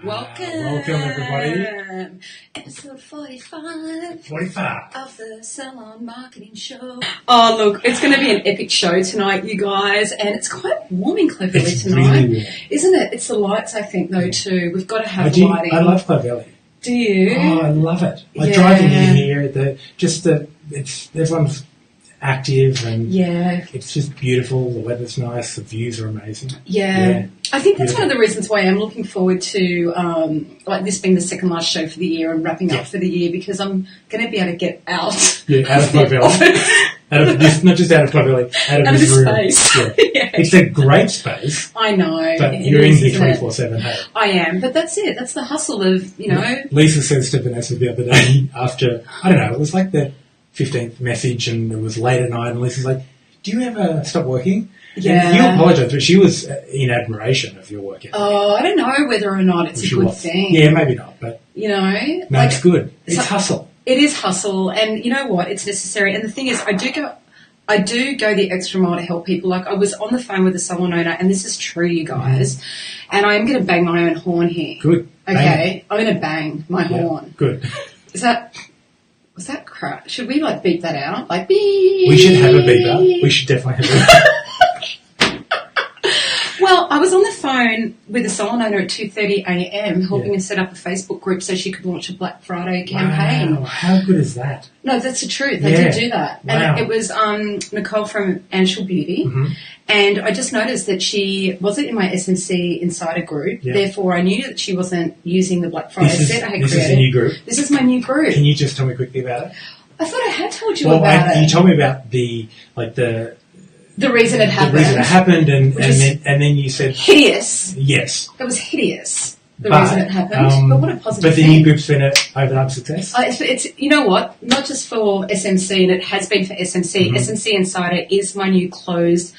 Welcome, everybody. Episode 45 45 of the Salon Marketing Show. Oh, look, it's going to be an epic show tonight, you guys, and it's quite warm in Clovelly tonight, really warm. Isn't it? It's the lights, I think, though, too. We've got to have lighting. I love Clovelly. Do you? Oh, I love it. Like driving in here, everyone's active and it's just beautiful. The weather's nice. The views are amazing. Yeah. I think that's one of the reasons why I'm looking forward to this being the second last show for the year and wrapping up for the year, because I'm going to be able to get out. Yeah, out of Clovelly. Out of this, not just out of Clovelly, out of this room. Space. Yeah. It's a great space. I know. But you're in here 24/7. Hey? I am, but that's it. That's the hustle of, Lisa says to Vanessa the other day after, I don't know, it was like the 15th message and it was late at night and Lisa's like, do you ever stop working? Yeah. And you apologised, but she was in admiration of your work ethic. Oh, I don't know whether or not it's a good thing. Yeah, maybe not, but... No, it's good. It's hustle. It is hustle, and you know what? It's necessary. And the thing is, I do go the extra mile to help people. Like, I was on the phone with a salon owner, and this is true, you guys, and I am going to bang my own horn here. Good. Okay? I'm going to bang my horn. Good. Was that crap? Should we, beep that out? Beep. We should have a beeper. We should definitely have a beeper. Well, I was on the phone with a salon owner at 2:30 a.m. helping her set up a Facebook group so she could launch a Black Friday campaign. Wow, how good is that? No, that's the truth. They did do that. Wow. And it was Nicole from Anshel Beauty. Mm-hmm. And I just noticed that she wasn't in my SMC Insider group. Yeah. Therefore, I knew that she wasn't using the Black Friday set I had created. This is a new group? This is my new group. Can you just tell me quickly about it? I thought I had told you about it. You told me about the reason it happened. The reason it happened, and then you said... Hideous. Yes. It was hideous, the reason it happened. But what a positive But the new group's been an overnight success? It's you know what? Not just for SMC, and it has been for SMC. Mm-hmm. SMC Insider is my new closed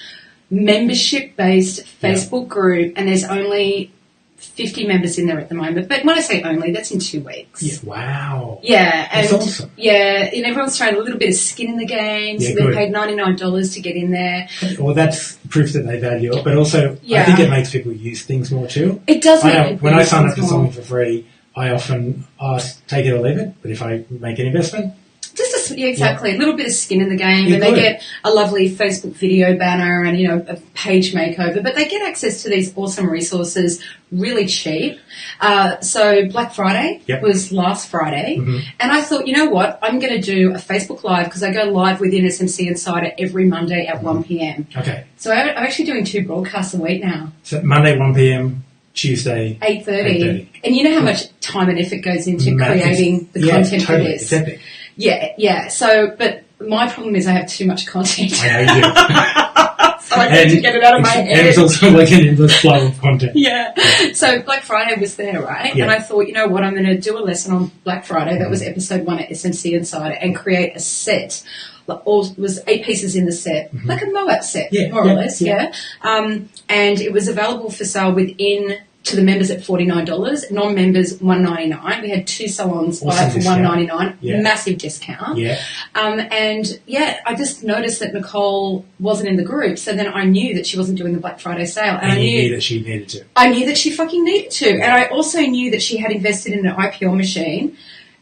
membership-based Facebook group, and there's only 50 members in there at the moment. But when I say only, that's in 2 weeks. Yeah, wow. Yeah. And that's awesome. Yeah, and everyone's throwing a little bit of skin in the game, so they paid $99 to get in there. Well, that's proof that they value it, but also I think it makes people use things more too. It does make people when I sign up for something for free, I often ask, take it or leave it, but if I make an investment... Exactly. A little bit of skin in the game, and they get a lovely Facebook video banner and, a page makeover, but they get access to these awesome resources really cheap. So Black Friday was last Friday, and I thought, you know what, I'm going to do a Facebook Live, because I go live within SMC Insider every Monday at 1 p.m. Okay. So I'm actually doing 2 broadcasts a week now. So Monday 1 p.m, Tuesday 8:30. And you know how much time and effort goes into creating the content for this? It's epic. Yeah. So, but my problem is I have too much content. I know you do. So I need to get it out of my head. And it's also like an endless flow of content. Yeah. So Black Friday was there, right? Yeah. And I thought, you know what, I'm going to do a lesson on Black Friday. That was episode 1 at SMC Insider, and create a set. It was 8 pieces in the set, like a Moab set, more or less, and it was available for sale to the members at $49, non-members $199. We had 2 salons buy for $199, massive discount. Yeah. I just noticed that Nicole wasn't in the group, so then I knew that she wasn't doing the Black Friday sale, and I knew that she needed to. I knew that she fucking needed to, and I also knew that she had invested in an IPO machine.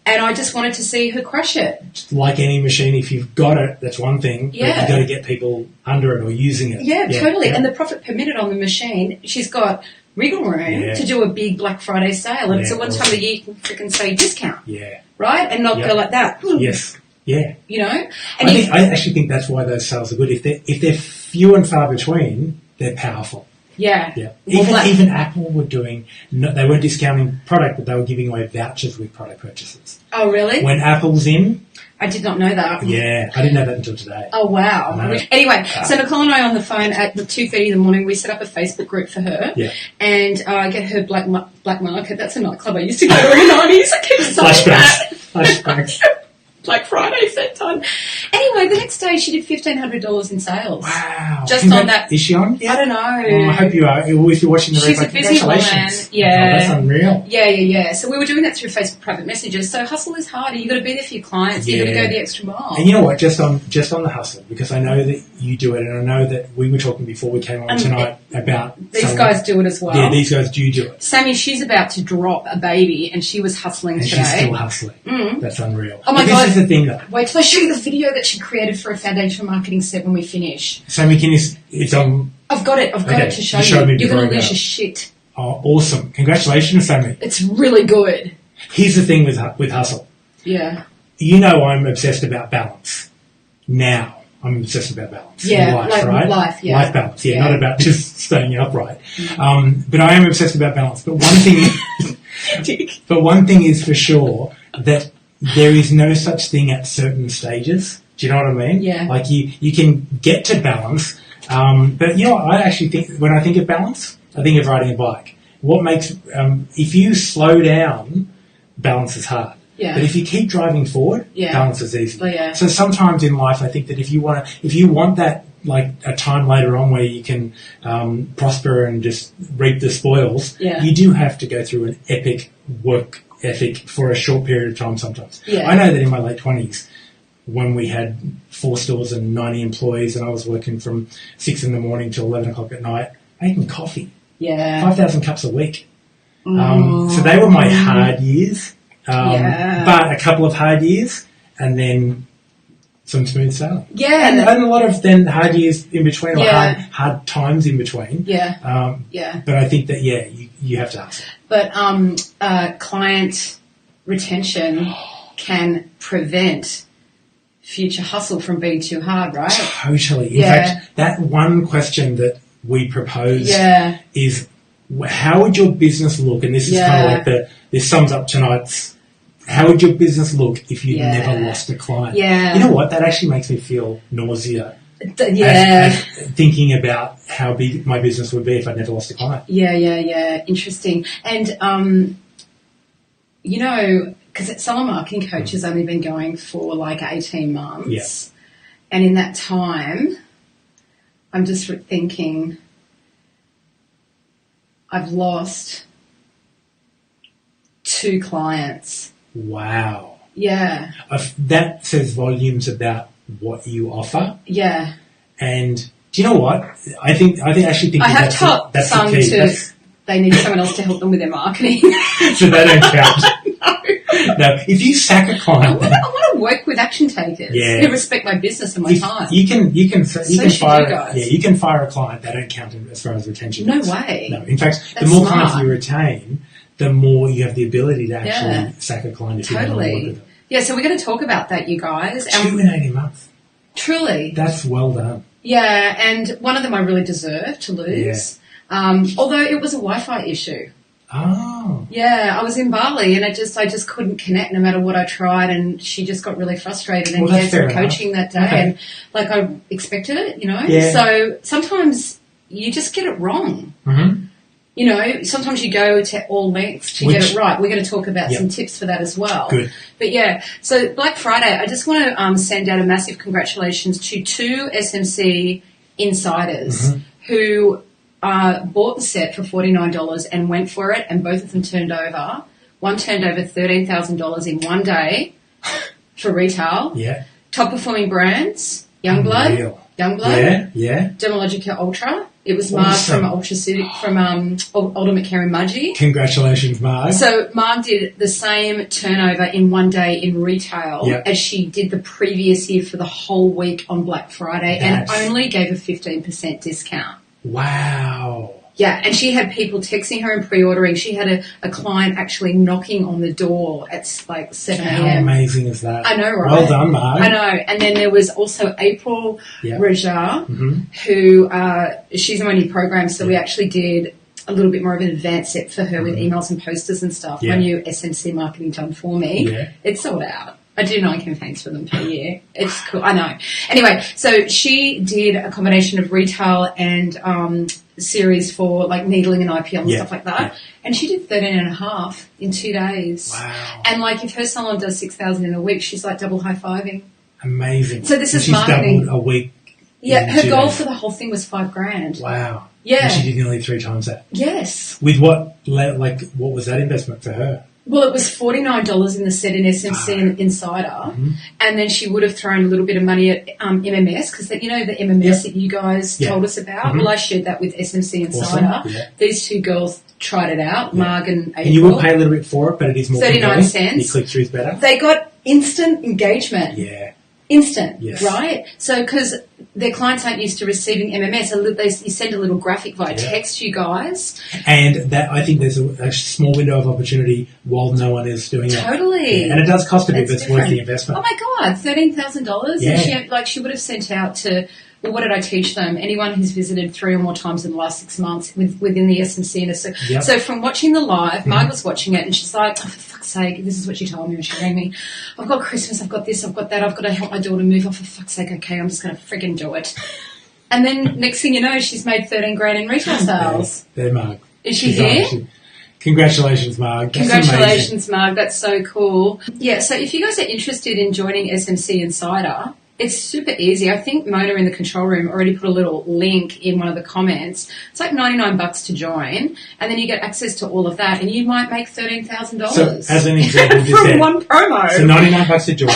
And I just wanted to see her crush it. Like any machine, if you've got it, that's one thing. But you've got to get people under it or using it. Yeah, totally. Yeah. And the profit per minute on the machine, she's got wriggle room to do a big Black Friday sale. And so one time a year you can freaking say discount. Yeah. Right? And not go like that. Yes. Yeah. And I actually think that's why those sales are good. If they're few and far between, they're powerful. Yeah. Even Apple were doing, they weren't discounting product, but they were giving away vouchers with product purchases. Oh, really? When Apple's in. I did not know that. Yeah, I didn't know that until today. Oh, wow. Anyway, so Nicole and I on the phone at 2:30 in the morning, we set up a Facebook group for her. Yeah. And I get her Black Market. That's a nightclub I used to go to in the 90s. I keep saying that. Flashbacks. Black Friday set time. Anyway, anyway, the next day she did $1,500 in sales. Wow. Just on that. Is she on? Yeah. I don't know. I hope you are. If you're watching the She's replay, a busy woman. congratulations. Yeah. Oh, that's unreal. Yeah. So we were doing that through Facebook private messages. So hustle is hard. You've got to be there for your clients. You've got to go the extra mile. And you know what? Just on the hustle, because I know that you do it, and I know that we were talking before we came on tonight about these guys do it as well. Yeah, these guys do it. Sammy, she's about to drop a baby, and she was hustling and today. She's still hustling. That's unreal. Oh my God! This is the thing, though. Wait till I show you the video that she created for a foundation marketing set when we finish. Sammy, it's on. I've got it. I've got it to show you. You're going to lose your shit. Oh, awesome! Congratulations, Sammy. It's really good. Here's the thing with hustle. Yeah. You know I'm obsessed about balance. Now I'm obsessed about balance. Yeah, Life, right? Life balance. Yeah, not about just staying upright. But I am obsessed about balance. But one thing is for sure that there is no such thing at certain stages. Do you know what I mean? Yeah. Like you can get to balance, but you know what, I actually think when I think of balance, I think of riding a bike. What makes if you slow down, balance is hard. Yeah. But if you keep driving forward, balance is easy. Oh, yeah. So sometimes in life, I think that if you want that, like a time later on where you can prosper and just reap the spoils, you do have to go through an epic work ethic for a short period of time sometimes. Yeah. I know that in my late 20s, when we had 4 stores and 90 employees and I was working from 6 in the morning till 11 o'clock at night, making coffee. Yeah. 5,000 cups a week. So they were my hard years. But a couple of hard years and then some smooth sailing. Yeah. And a lot of then hard years in between or hard times in between. Yeah. But I think that, you have to hustle. But client retention can prevent future hustle from being too hard, right? Totally. In fact, that one question that we propose is how would your business look? And this is kind of like this sums up tonight's. How would your business look if you never lost a client? Yeah. You know what? That actually makes me feel nausea. As thinking about how big my business would be if I'd never lost a client. Yeah. Interesting. And, because Salon Marketing Coach has only been going for like 18 months. Yeah. And in that time, I'm just thinking I've lost 2 clients. Wow. Yeah. That says volumes about what you offer. Yeah. And do you know what? I actually think I have taught some they need someone else to help them with their marketing. So they don't count. No. If you sack a client, I want to work with action takers who respect my business and my time. You can fire a client. They don't count as far as retention. No way. No. In fact, That's the more smart. clients you retain, the more you have the ability to actually sack a client if you don't want to work with them. Yeah, so we're going to talk about that, you guys. 2 in 18 months. Truly. That's well done. Yeah, and one of them I really deserve to lose. Although it was a Wi-Fi issue. Oh. Yeah, I was in Bali and I just couldn't connect no matter what I tried, and she just got really frustrated and gave some coaching that day and like I expected it, Yeah. So sometimes you just get it wrong. Mm-hmm. Sometimes you go to all lengths to get it right. We're going to talk about some tips for that as well. Good. But so Black Friday, I just want to send out a massive congratulations to 2 SMC insiders who bought the set for $49 and went for it, and both of them turned over. One turned over $13,000 in one day for retail. Yeah. Top performing brands, Youngblood. Yeah. Dermalogica Ultra. It was Marg from Ultimate Care in Mudgee. Congratulations, Marg. So Marg did the same turnover in one day in retail as she did the previous year for the whole week on Black Friday, and only gave a 15% discount. Wow. Yeah, and she had people texting her and pre-ordering. She had a client actually knocking on the door at like 7 a.m. How amazing is that? I know, right? Well done, Marg. I know. And then there was also April Rajar, who she's in my new program, so we actually did a little bit more of an advanced set for her with emails and posters and stuff. My new SMC marketing done for me. Yeah. It's sold out. I do 9 campaigns for them per year. It's cool. I know. Anyway, so she did a combination of retail and series for like needling and IPL and stuff like that. Yeah. And she did 13.5 in 2 days. Wow. And like if her salon does 6,000 in a week, she's like double high-fiving. Amazing. So this is she's marketing. Doubled a week. Yeah, her goal for the whole thing was $5,000. Wow. Yeah. And she did nearly 3 times that. Yes. With what was that investment for her? Well, it was $49 in the set in SMC and Insider, and then she would have thrown a little bit of money at MMS, because the MMS that you guys told us about. Well, I shared that with SMC Insider. Awesome. Yeah. These two girls tried it out, Marg and April. And you will pay a little bit for it, but it is more 39 cents. The click-through is better. They got instant engagement. Yeah. Instant, yes. Right? So, because their clients aren't used to receiving MMS, you send a little graphic via text, you guys. And that, I think there's a small window of opportunity while no one is doing that. Totally. Yeah. And it does cost a bit, but it's worth the investment. Oh my God, $13,000. Yeah. And she would have sent out to, well, what did I teach them? Anyone who's visited 3 or more times in the last 6 months within the SMC. So from watching the live, Marg was watching it, and she's like, oh, for fuck's sake, this is what she told me when she rang me. I've got Christmas, I've got this, I've got that, I've got to help my daughter move. Oh, for fuck's sake, okay, I'm just going to frigging do it. And then next thing you know, she's made $13,000 in retail sales. There, Marg. Is she here? Congratulations, Marg. Congratulations, Marg. That's so cool. Yeah, so if you guys are interested in joining SMC Insider, it's super easy. I think Mona in the control room already put a little link in one of the comments. It's like $99 to join, and then you get access to all of that, and you might make $13,000. So, as an example, from one promo. So $99 to join,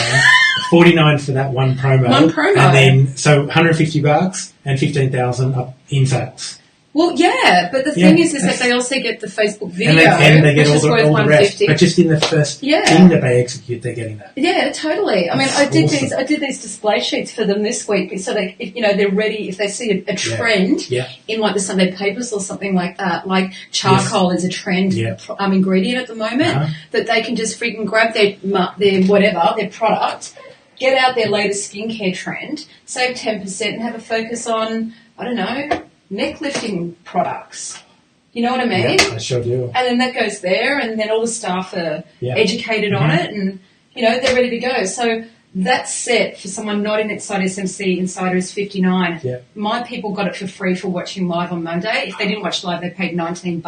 $49 for that one promo. One promo. And then, so $150 and $15,000 up in sales. Well, yeah, but the thing is that they also get the Facebook video, and they get which is worth all the rest. $150. But just in the first thing that they execute, they're getting that. Yeah, totally. I mean, I did these display sheets for them this week, so they, they're ready if they see a trend in like the Sunday papers or something like that. Like charcoal is a trend ingredient at the moment, that they can just freaking grab their product, get out their latest skincare trend, save 10%, and have a focus on, I don't know, neck lifting products. You know what I mean? Yeah, I sure do. And then that goes there, and then all the staff are educated on it, and they're ready to go. So that set for someone not inside SMC Insider is $59. Yeah. My people got it for free for watching live on Monday. If they didn't watch live, they paid $19.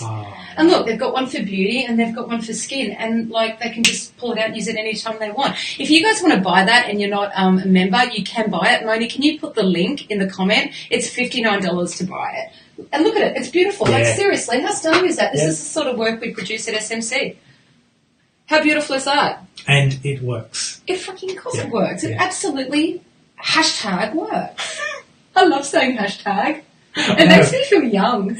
Oh. And look, they've got one for beauty and they've got one for skin, and like they can just pull it out and use it anytime they want. If you guys want to buy that and you're not a member, you can buy it. Moni, can you put the link in the comment? It's $59 to buy it. And look at it, it's beautiful. Like seriously, how stunning is that? This is the sort of work we produce at SMC. How beautiful is that? And it works. It fucking, of course it works. It absolutely # works. I love saying hashtag. It makes me feel young.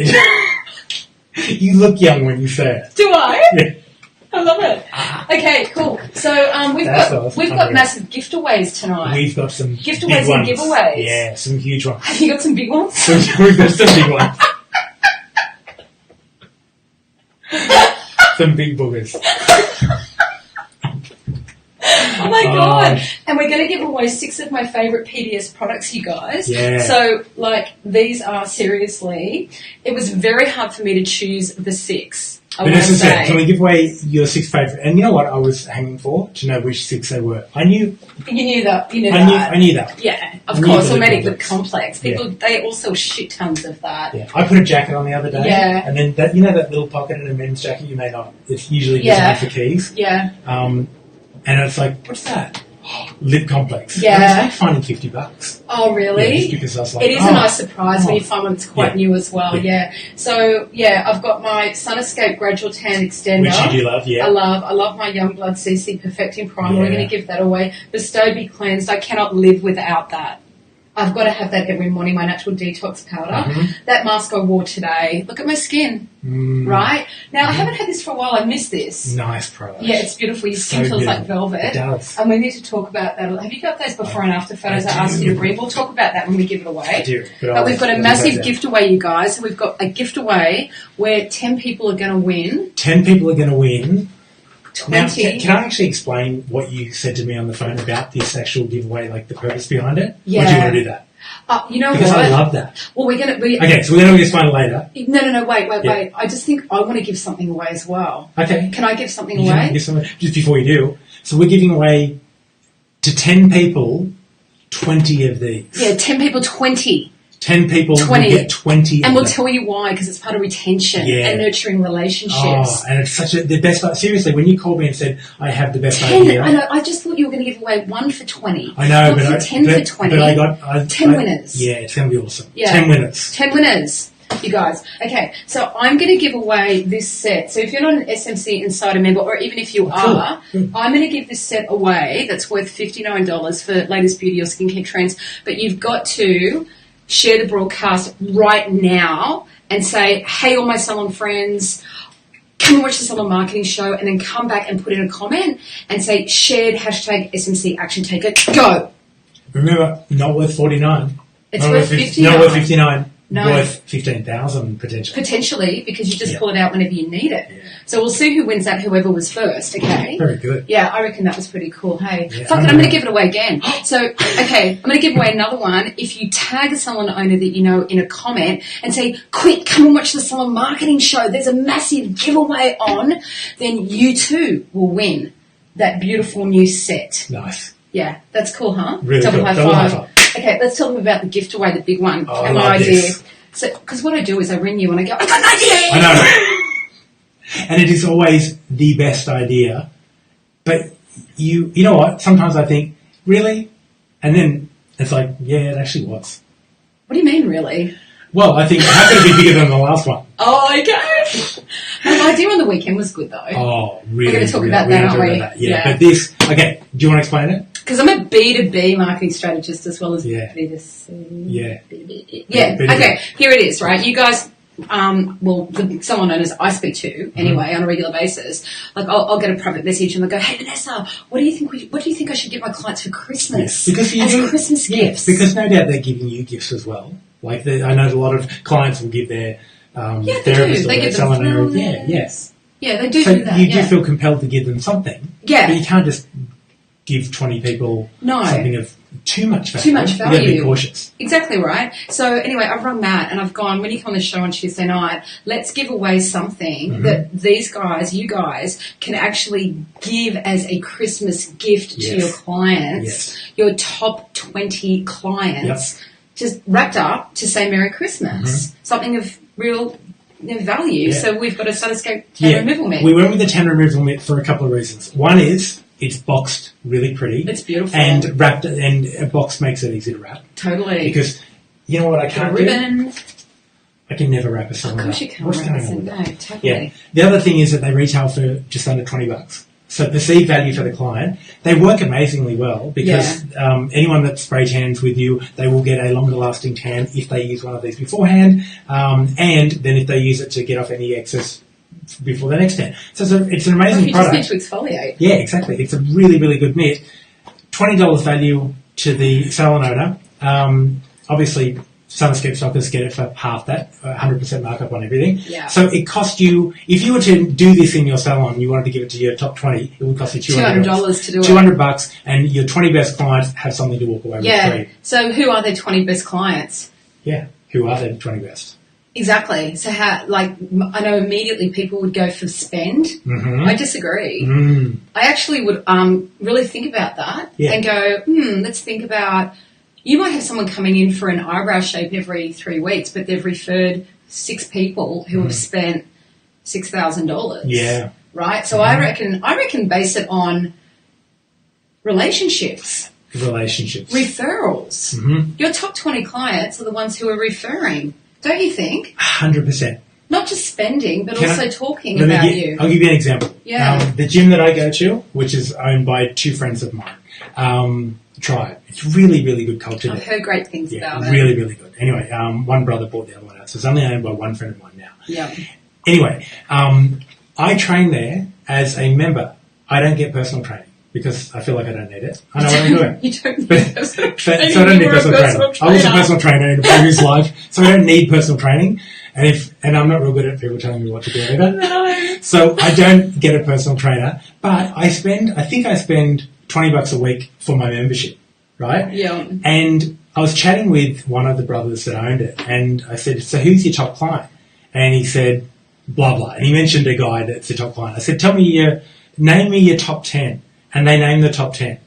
You look young when you say it. Do I? Yeah. I love it. Okay, cool. So we've got massive giveaways tonight. We've got some giveaways and giveaways. Yeah, some huge ones. Have you got some big ones? We've got some big ones. Some big boogers. Oh my God. And we're going to give away 6 of my favourite PDS products, you guys. Yeah. So, these are seriously, it was very hard for me to choose the 6. But as I said, can we give away your 6 favourite? And you know what I was hanging for? To know which 6 they were. I knew. You knew that. I knew that. Yeah, of course. Automatic complex. People, they all sell shit tons of that. Yeah. I put a jacket on the other day. Yeah. And then that little pocket in a men's jacket, you may not. It's usually designed for keys. Yeah. And it's like, what's that? Lip complex. Yeah. And it's like finding $50. Oh, really? Yeah, just because I was like, it is a nice surprise when you find one that's quite new as well. Yeah. So, I've got my Sun Escape Gradual Tan Extender. Which you do love, yeah. I love my Young Blood CC Perfecting Primer. We're going to give that away. Bestow Be Cleansed. I cannot live without that. I've got to have that every morning, my natural detox powder. That mask I wore today. Look at my skin, right? Now, I haven't had this for a while. I miss this. Nice product. Yeah, it's beautiful. Your skin feels like velvet. It does. And we need to talk about that. Have you got those before and after photos I asked you to bring? We'll talk about that when we give it away. I do. But we've got a massive gift away, you guys. We've got a gift away where 10 people are going to win. 10 people are going to win. 20. Now, can I actually explain what you said to me on the phone about this actual giveaway, like the purpose behind it? Yeah. Or do you want to do that? You know because what? I love that. Well, okay, so we're going to explain it later. No, wait. I just think I want to give something away as well. Okay. Can I give something away? Give something, just before you do. So we're giving away to 10 people 20 of these. Yeah, 10 people 20. 10 people 20. will get 20. And we'll tell you why, because it's part of retention and nurturing relationships. Oh, and it's such the best. Seriously, when you called me and said, I have the best 10, idea. I know, I just thought you were going to give away 1 for 20. I know, not but for 10 for 20. But I got 10 winners. Yeah, it's going to be awesome. Yeah. 10 winners. 10 winners. You guys. Okay, so I'm going to give away this set. So if you're not an SMC Insider member, or even if you are, I'm going to give this set away that's worth $59 for latest beauty or skincare trends. But you've got to share the broadcast right now and say, hey, all my salon friends, come and watch the Salon Marketing Show, and then come back and put in a comment and say, shared hashtag SMC Action Taker. Go! Remember, not worth 49. It's worth 59. Not worth 59. No. Worth 15,000 potentially. Potentially, because you just pull it out whenever you need it. Yeah. So we'll see who wins that, whoever was first, okay? Very good. Yeah, I reckon that was pretty cool, hey? Yeah, Fuck it, I'm going to give it away again. So, okay, I'm going to give away another one. If you tag a salon owner that you know in a comment and say, quick, come and watch the Salon Marketing Show, there's a massive giveaway on, then you too will win that beautiful new set. Nice. Yeah, that's cool, huh? Really Double cool. high five. Okay, let's talk about the gift away, the big one. Oh, and my idea. So, because what I do is I ring you and I go, I got an idea! I know. And it is always the best idea. But you know what? Sometimes I think, really? And then it's like, yeah, it actually was. What do you mean, really? Well, I think how could it be bigger than the last one? Oh, okay. My idea on the weekend was good, though. Oh, really? We're going to talk about that, aren't we? Yeah, but this, okay, do you want to explain it? Because I'm a B2B marketing strategist as well as B2C. Yeah. Yeah, okay, here it is, right? You guys, well, the salon owners I speak to, anyway, on a regular basis, like I'll get a private message and they'll go, hey, Vanessa, what do you think I should give my clients for Christmas? Because as Christmas gifts? Because no doubt they're giving you gifts as well. Like, I know a lot of clients will give their therapist or their salon owner. Yeah, they do so do that. You do feel compelled to give them something. Yeah. But you can't just give 20 people something of too much value. Too much value. You've got to be cautious. Exactly right. So anyway, I've rung Matt and I've gone, when you come on the show on Tuesday night, let's give away something that these guys, you guys, can actually give as a Christmas gift to your clients, your top 20 clients, just wrapped up to say Merry Christmas. Something of real value. Yeah. So we've got a Stethoscope tan removal mitt. We went with the tan removal mitt for a couple of reasons. One is it's boxed really pretty. It's beautiful. And wrapped, and a box makes it easy to wrap. Totally. Because you know what I can't do? I can never wrap a cylinder. Of course you can't wrap a cylinder. No, totally. Yeah. The other thing is that they retail for just under $20. So perceived value for the client. They work amazingly well because anyone that spray tans with you, they will get a longer lasting tan if they use one of these beforehand, and then if they use it to get off any excess before the next tan. So it's an amazing product. You just need to exfoliate. Yeah, exactly. It's a really, really good mitt. $20 value to the salon owner. Obviously, Sunscape stockers get it for half that, 100% markup on everything. Yeah. So it costs you, if you were to do this in your salon, you wanted to give it to your top 20, it would cost you $200 to do it. $200, and your 20 best clients have something to walk away with free. So who are their 20 best clients? Yeah. Who are their 20 best? Exactly. So how, I know immediately people would go for spend. I disagree. I actually would really think about that and go, let's think about, you might have someone coming in for an eyebrow shape every 3 weeks, but they've referred 6 people who have spent $6,000. Yeah. Right? So I reckon base it on relationships. Referrals. Your top 20 clients are the ones who are referring. Don't you think? 100%. Not just spending, but also talking about you. I'll give you an example. Yeah. The gym that I go to, which is owned by 2 friends of mine, try it. It's really, really good culture there. I've heard great things about it. Really, really good. Anyway, one brother bought the other one out, so it's only owned by one friend of mine now. Yeah. Anyway, I train there as a member. I don't get personal training because I feel like I don't need it. I know what I'm doing. You don't need personal training. So I don't need personal training. I was a personal trainer in a previous life, so I don't need personal training. And I'm not real good at people telling me what to do either. No. So I don't get a personal trainer, but I think I spend $20 a week for my membership, right? Yeah. And I was chatting with one of the brothers that owned it, and I said, so who's your top client? And he said, blah, blah. And he mentioned a guy that's the top client. I said, name me your top 10. And they named the top 10.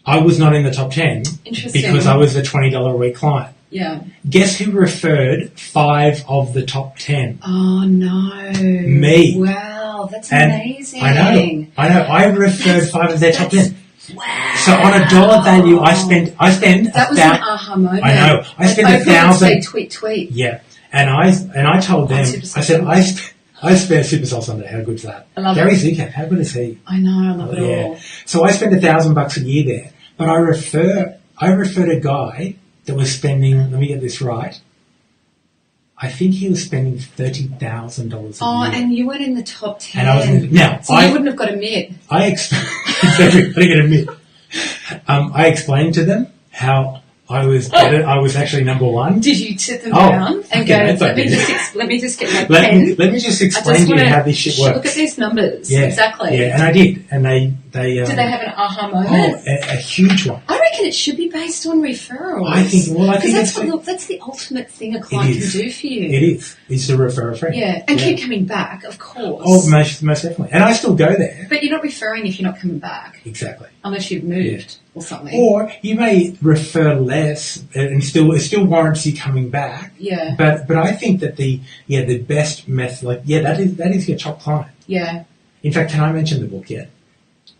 I was not in the top 10 because I was a $20 a week client. Yeah. Guess who referred 5 of the top 10? Oh, no. Me. Wow, that's amazing. I know. I referred 5 of their top 10. Wow. So on a dollar value, I spend. That was an aha moment. I know. I spent $1,000. Tweet. Yeah, and I told them. I said I spent Super Soul Sunday. How good's that? I love Gary it. Zukav, how good is he? I know. I love it all. So I spend $1,000 a year there, but I referred a guy that was spending. Let me get this right. I think he was spending $30,000 a year. Oh, and you weren't in the top 10. And I was you wouldn't have got a mid. Everybody get a mid. I explained to them how I was better. I was actually number 1. Did you sit them down and go, let me just get my pen? Let me just explain to you how this shit works. Look at these numbers. Yeah, exactly. Yeah, and I did. And they did they have an aha moment? Oh, a huge one. I reckon it should be based on referrals. I think that's the ultimate thing a client can do for you. It is. It's to refer a friend. Yeah, and keep coming back, of course. Oh, most definitely. And I still go there. But you're not referring if you're not coming back. Exactly. Unless you've moved or something. Or you may refer less and it still warrants you coming back. Yeah. But I think that the best method, that is your top client. Yeah. In fact, can I mention the book yet?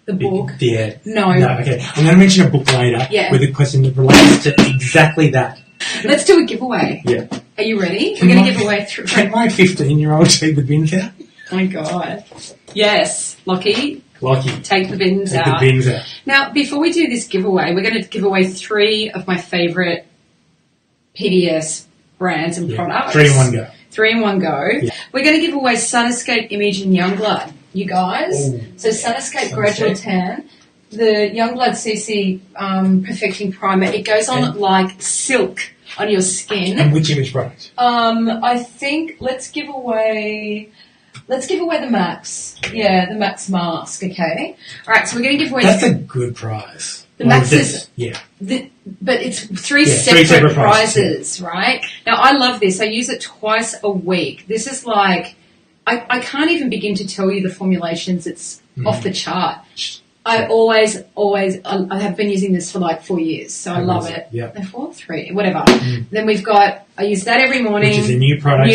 The book? Yeah. No. Okay. I'm going to mention a book later with a question that relates to exactly that. Let's do a giveaway. Yeah. Are you ready? We're going to give away Can my 15-year-old take the bins out? Oh my God. Yes. Lockie. Take the bins out. Take the bins out. Now, before we do this giveaway, we're going to give away 3 of my favourite PBS brands and products. 3 in one go. 3 in one go. Yeah. We're going to give away Sun Escape Image and Youngblood, you guys. Ooh. So Sun Escape Gradual Tan, the Youngblood CC Perfecting Primer, it goes on like silk on your skin. And which image product? I think let's give away the Max. Yeah, the Max mask, okay? All right, so we're going to give away... That's a good prize. The Max is... Yeah. But it's 3 separate prizes, right? Now, I love this. I use it twice a week. This is like... I can't even begin to tell you the formulations. It's off the chart. I always, I have been using this for like 4 years, so I love it. Yeah. No, 4, 3, whatever. Then we've got, I use that every morning. Which is a new product.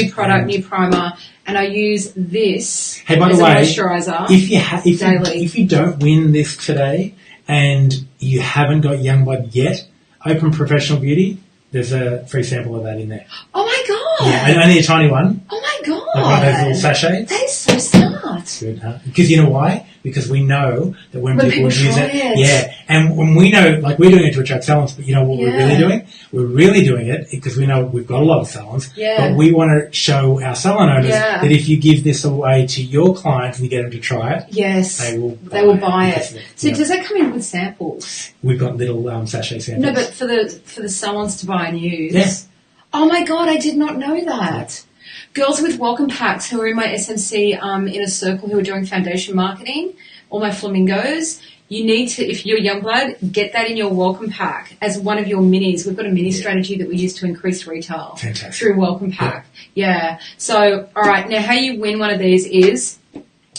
New primer. And I use this as a moisturiser daily. If you don't win this today and you haven't got Youngblood yet, open Professional Beauty. There's a free sample of that in there. Oh my God. Yeah, and only a tiny one. Oh my God. Like one of those little sachets. That is so smart. Good, huh? Because you know why? Because we know that when people use it. Yeah, and when we know, like we're doing it to attract salons, but you know what we're really doing? We're really doing it because we know we've got a lot of salons, but we want to show our salon owners that if you give this away to your clients and you get them to try it, they will buy it. So does that come in with samples? We've got little sachet samples. No, but for the salons to buy and use. Yes. Oh my God, I did not know that. Girls with welcome packs who are in my SMC in a circle who are doing foundation marketing, all my flamingos, you need to, if you're Youngblood, get that in your welcome pack as one of your minis. We've got a mini strategy that we use to increase retail through welcome pack. Yeah. So, all right, now how you win one of these is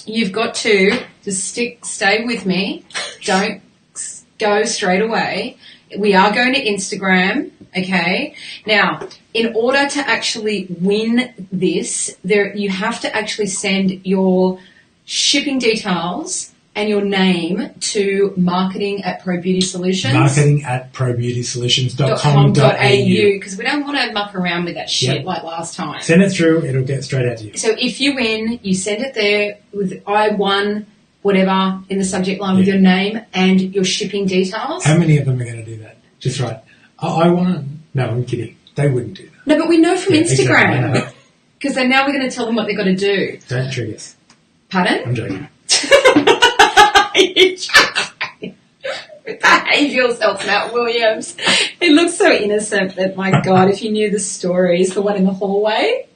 you've got to just stay with me. Don't go straight away. We are going to Instagram. Okay. Now, in order to actually win this, you have to actually send your shipping details and your name to marketing@ProBeautySolutions. marketing@ProBeautySolutions.com.au because we don't want to muck around with that shit like last time. Send it through. It'll get straight out to you. So if you win, you send it there with I won whatever in the subject line with your name and your shipping details. How many of them are going to do that? Just right. I won. No, I'm kidding. They wouldn't do that. No, but we know from Instagram. Because now we're going to tell them what they've got to do. Don't trick us. Pardon? I'm joking. Behave yourself, Matt Williams. He looks so innocent that, my God, if you knew the story, he's the one in the hallway.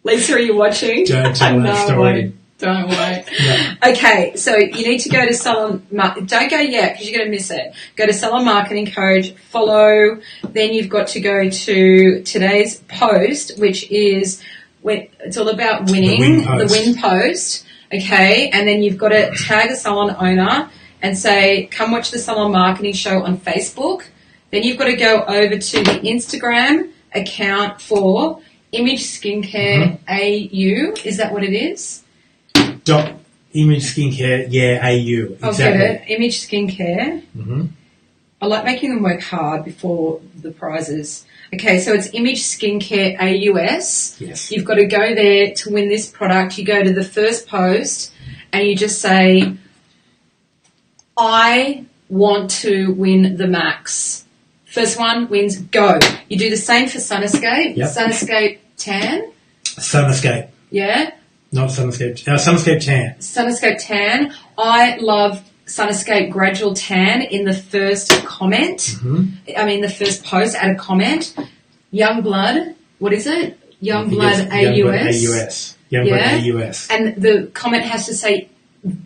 Lisa, are you watching? Don't tell that story. Don't wait. No. Okay, so you need to go to Salon. Don't go yet because you're going to miss it. Go to Salon Marketing Code, follow. Then you've got to go to today's post, which is it's all about winning the win post. Okay, and then you've got to tag a salon owner and say, "Come watch the Salon Marketing Show on Facebook." Then you've got to go over to the Instagram account for Image Skincare AU. Is that what it is? Image Skincare, AU. Exactly. I'll get it. Image Skincare. Mm-hmm. I like making them work hard before the prizes. Okay, so it's Image Skincare AUS. Yes. You've got to go there to win this product. You go to the first post and you just say, I want to win the max. First one wins, go. You do the same for Sunescape. Yep. Sunescape Tan. Sunescape. Yeah. Not Sunescape. Sunescape Tan. Sunescape Tan. I love Sunescape Gradual Tan in the first comment. Mm-hmm. I mean, the first post, add a comment. Youngblood, what is it? Youngblood AUS. Youngblood AUS. And the comment has to say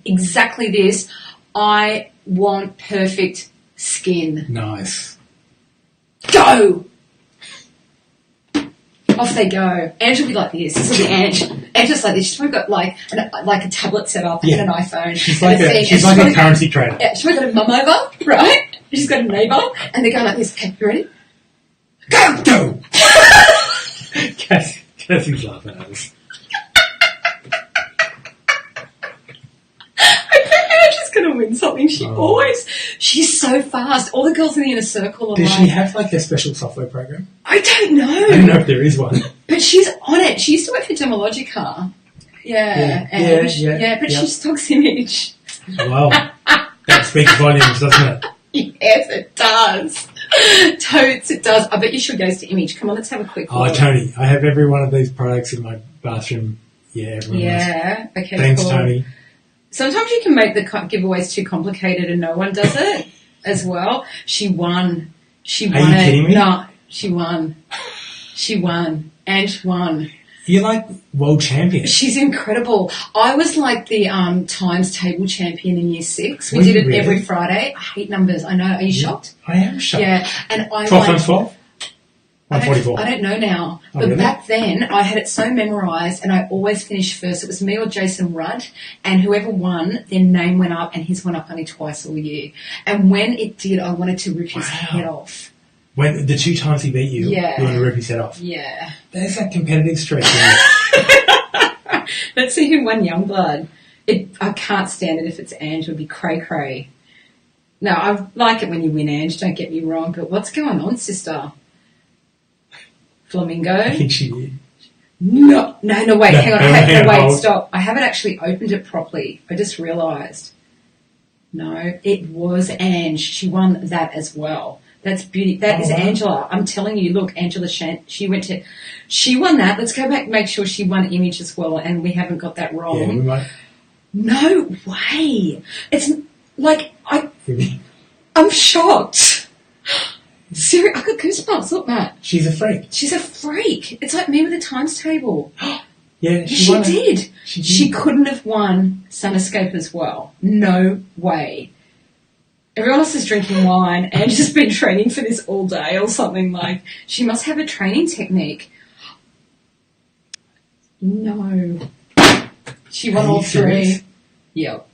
exactly this. I want perfect skin. Nice. Go! Off they go. Ange will be like this. This will be Ange. Ange's like this. She's probably got like a tablet set up and an iPhone. She's like a currency trader. Yeah, she's probably got a mum over, right? She's got a neighbour, and they're going like this. Okay, you ready? Go! Cassie's laughing at us. She's going to win something. She's so fast. All the girls in the inner circle are Does she have like a special software program? I don't know. I don't know if there is one. But she's on it. She used to work for Gemologica. But she stocks Image. Wow. That speaks volumes, doesn't it? Yes, it does. Totes, it does. I bet you should go to Image. Come on, let's have a quick look. Oh, Tony, I have every one of these products in my bathroom. Yeah, everyone yeah. Does. Okay, thanks, cool. Tony. Sometimes you can make the giveaways too complicated and no one does it as well. She won. Are you kidding me? No, she won. Ange won. You're like world champion. She's incredible. I was like the times table champion in year 6. We Were did you it really? every Friday. I hate numbers. I know. Are you shocked? I am shocked. Yeah. And 12 times 12? 144. I don't know now. Oh, But really? back then, I had it so memorised and I always finished first. It was me or Jason Rudd, and whoever won, their name went up, and his went up only twice all year. And when it did, I wanted to rip his head off. When the 2 times he beat you, you want to rip his head off. Yeah. There's that competitive streak. Let's see who won Youngblood. I can't stand it if it's Ange. It'll be cray-cray. No, I like it when you win, Ange. Don't get me wrong. But what's going on, sister? Flamingo? I think she did. No, wait, hang on. Hold. Stop. I haven't actually opened it properly. I just realised. No, it was Ange. She won that as well. That's beauty. That is Angela. I'm telling you, look, Angela she won that. Let's go back and make sure she won Image as well, and we haven't got that wrong. Yeah, we might. No way. It's like, I'm shocked. Seriously, I got goosebumps. Look, Matt. She's a freak. She's a freak. It's like me with the times table. Yeah, She won did. It. She did. She couldn't have won Sunescape as well. No way. Everyone else is drinking wine and just been training for this all day or something like. She must have a training technique. No. She won all 3. Serious? Yep.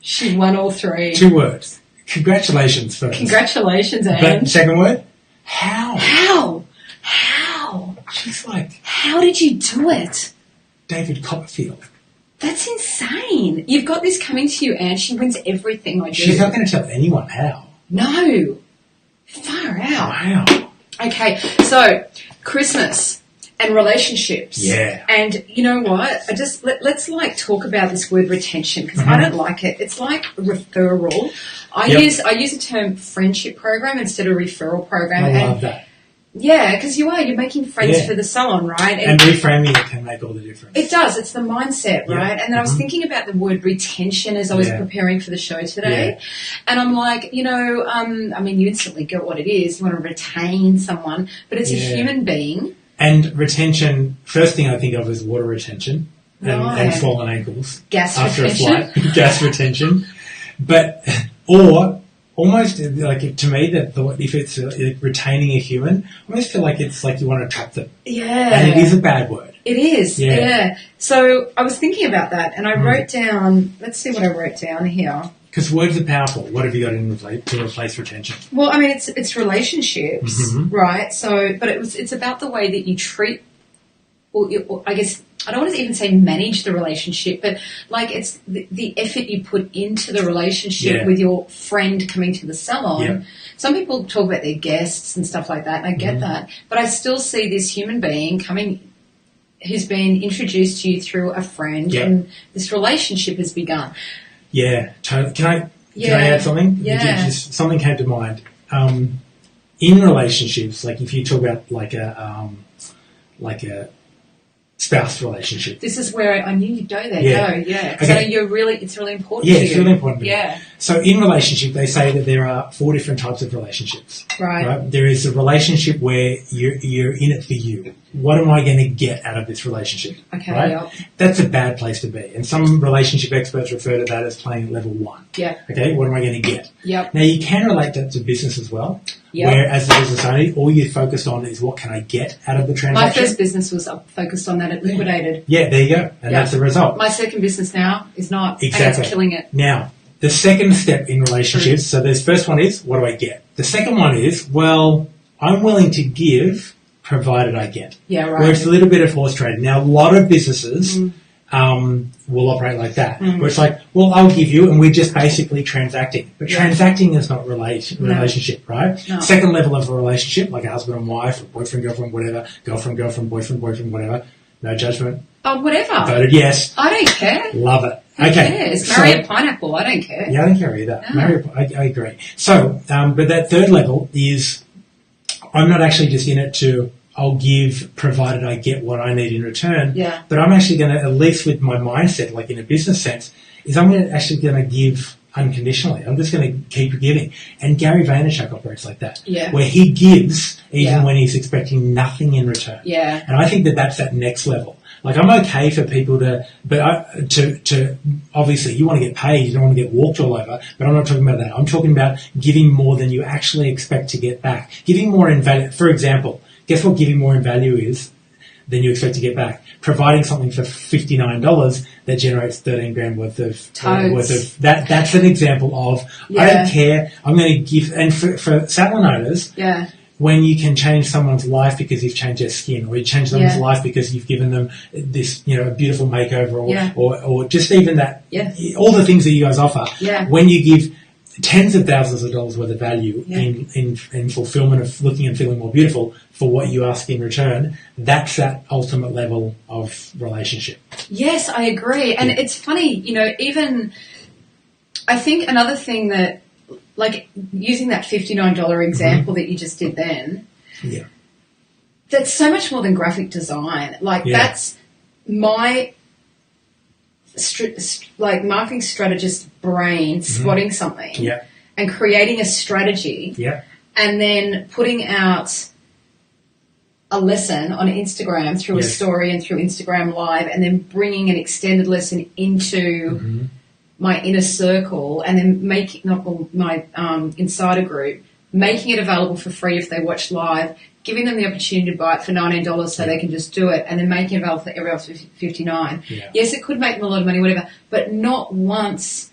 She won all 3. 2 words. Congratulations first. Congratulations, But Ange. second word? How? She's like... How did you do it? David Copperfield. That's insane. You've got this coming to you, Ange. She wins everything I do. She's not going to tell anyone how. No. Far out. Wow. Okay, so Christmas and relationships. Yeah. And you know what? Let's like talk about this word retention because I don't like it. It's like referral. I use the term friendship program instead of referral program. I love that. Yeah, because you're making friends for the salon, right? And reframing it can make all the difference. It does. It's the mindset, Yeah. right? And then I was thinking about the word retention as I was preparing for the show today. Yeah. And I'm like, you instantly get what it is. You want to retain someone, but it's a human being. And retention, first thing I think of is water retention and swollen ankles. Gas after retention. a flight. Gas retention. But, or almost like to me, that if it's retaining a human, I almost feel like it's like you want to trap them. Yeah. And it is a bad word. It is. Yeah. So I was thinking about that and I wrote down, let's see what I wrote down here. Because words are powerful. What have you got to replace retention? Well, I mean, it's relationships, right? So, but it's about the way that you treat, or I guess, I don't want to even say manage the relationship, but like it's the effort you put into the relationship with your friend coming to the salon. Yeah. Some people talk about their guests and stuff like that, and I get that. But I still see this human being coming who's been introduced to you through a friend, and this relationship has begun. Yeah, totally. Can I add something? Yeah. Something came to mind. In relationships, like if you talk about like a spouse relationship. This is where I knew you'd go there. Yeah. Because I know it's really important to you. Yeah, it's really important to me. Yeah. So in relationship, they say that there are 4 different types of relationships. Right. There is a relationship where you're in it for you. What am I going to get out of this relationship? Okay, right? Yep. That's a bad place to be. And some relationship experts refer to that as playing at level 1. Yeah. Okay, what am I going to get? Yep. Now, you can relate that to business as well, yep. where as a business owner, all you're focused on is what can I get out of the transaction. My first business was focused on that. It liquidated. Yeah, there you go. And that's the result. My second business now is not. Exactly. And it's killing it. Now, the second step in relationships, so the first one is, what do I get? The second one is, well, I'm willing to give provided I get. Yeah, right. Where it's a little bit of horse trading. Now, a lot of businesses will operate like that, where it's like, well, I'll give you, and we're just basically transacting. But transacting is not relationship, right? No. Second level of a relationship, like a husband and wife, or boyfriend, girlfriend, whatever, girlfriend, boyfriend, whatever, no judgment. Oh, whatever. Voted yes. I don't care. Love it. Who Okay. cares? Marry a pineapple. I don't care. Yeah, I don't care either. No. I agree. So, but that third level is, I'm not actually just in it to, I'll give provided I get what I need in return. Yeah. But I'm actually going to, at least with my mindset, like in a business sense, is I'm actually going to give unconditionally. I'm just going to keep giving. And Gary Vaynerchuk operates like that. Yeah. Where he gives even when he's expecting nothing in return. Yeah. And I think that that's that next level. Like, I'm okay for people to obviously you want to get paid, you don't want to get walked all over, but I'm not talking about that. I'm talking about giving more than you actually expect to get back. Giving more in value. For example, guess what giving more in value is than you expect to get back? Providing something for $59 that generates 13 grand worth of that. That's an example of, I don't care, I'm going to give, and for salon owners, when you can change someone's life because you've changed their skin, or you change someone's life because you've given them this, a beautiful makeover, or just even that, all the things that you guys offer. When you give tens of thousands of dollars worth of value in fulfillment of looking and feeling more beautiful for what you ask in return, that's that ultimate level of relationship. Yes, I agree. And it's funny, even I think another thing that, like using that $59 example that you just did then, that's so much more than graphic design. Like that's my marketing strategist brain spotting something and creating a strategy and then putting out a lesson on Instagram through a story and through Instagram Live, and then bringing an extended lesson into my inner circle, and then my insider group, making it available for free if they watch live, giving them the opportunity to buy it for $19 so they can just do it, and then making it available for everyone else for $59. Yes, it could make them a lot of money, whatever, but not once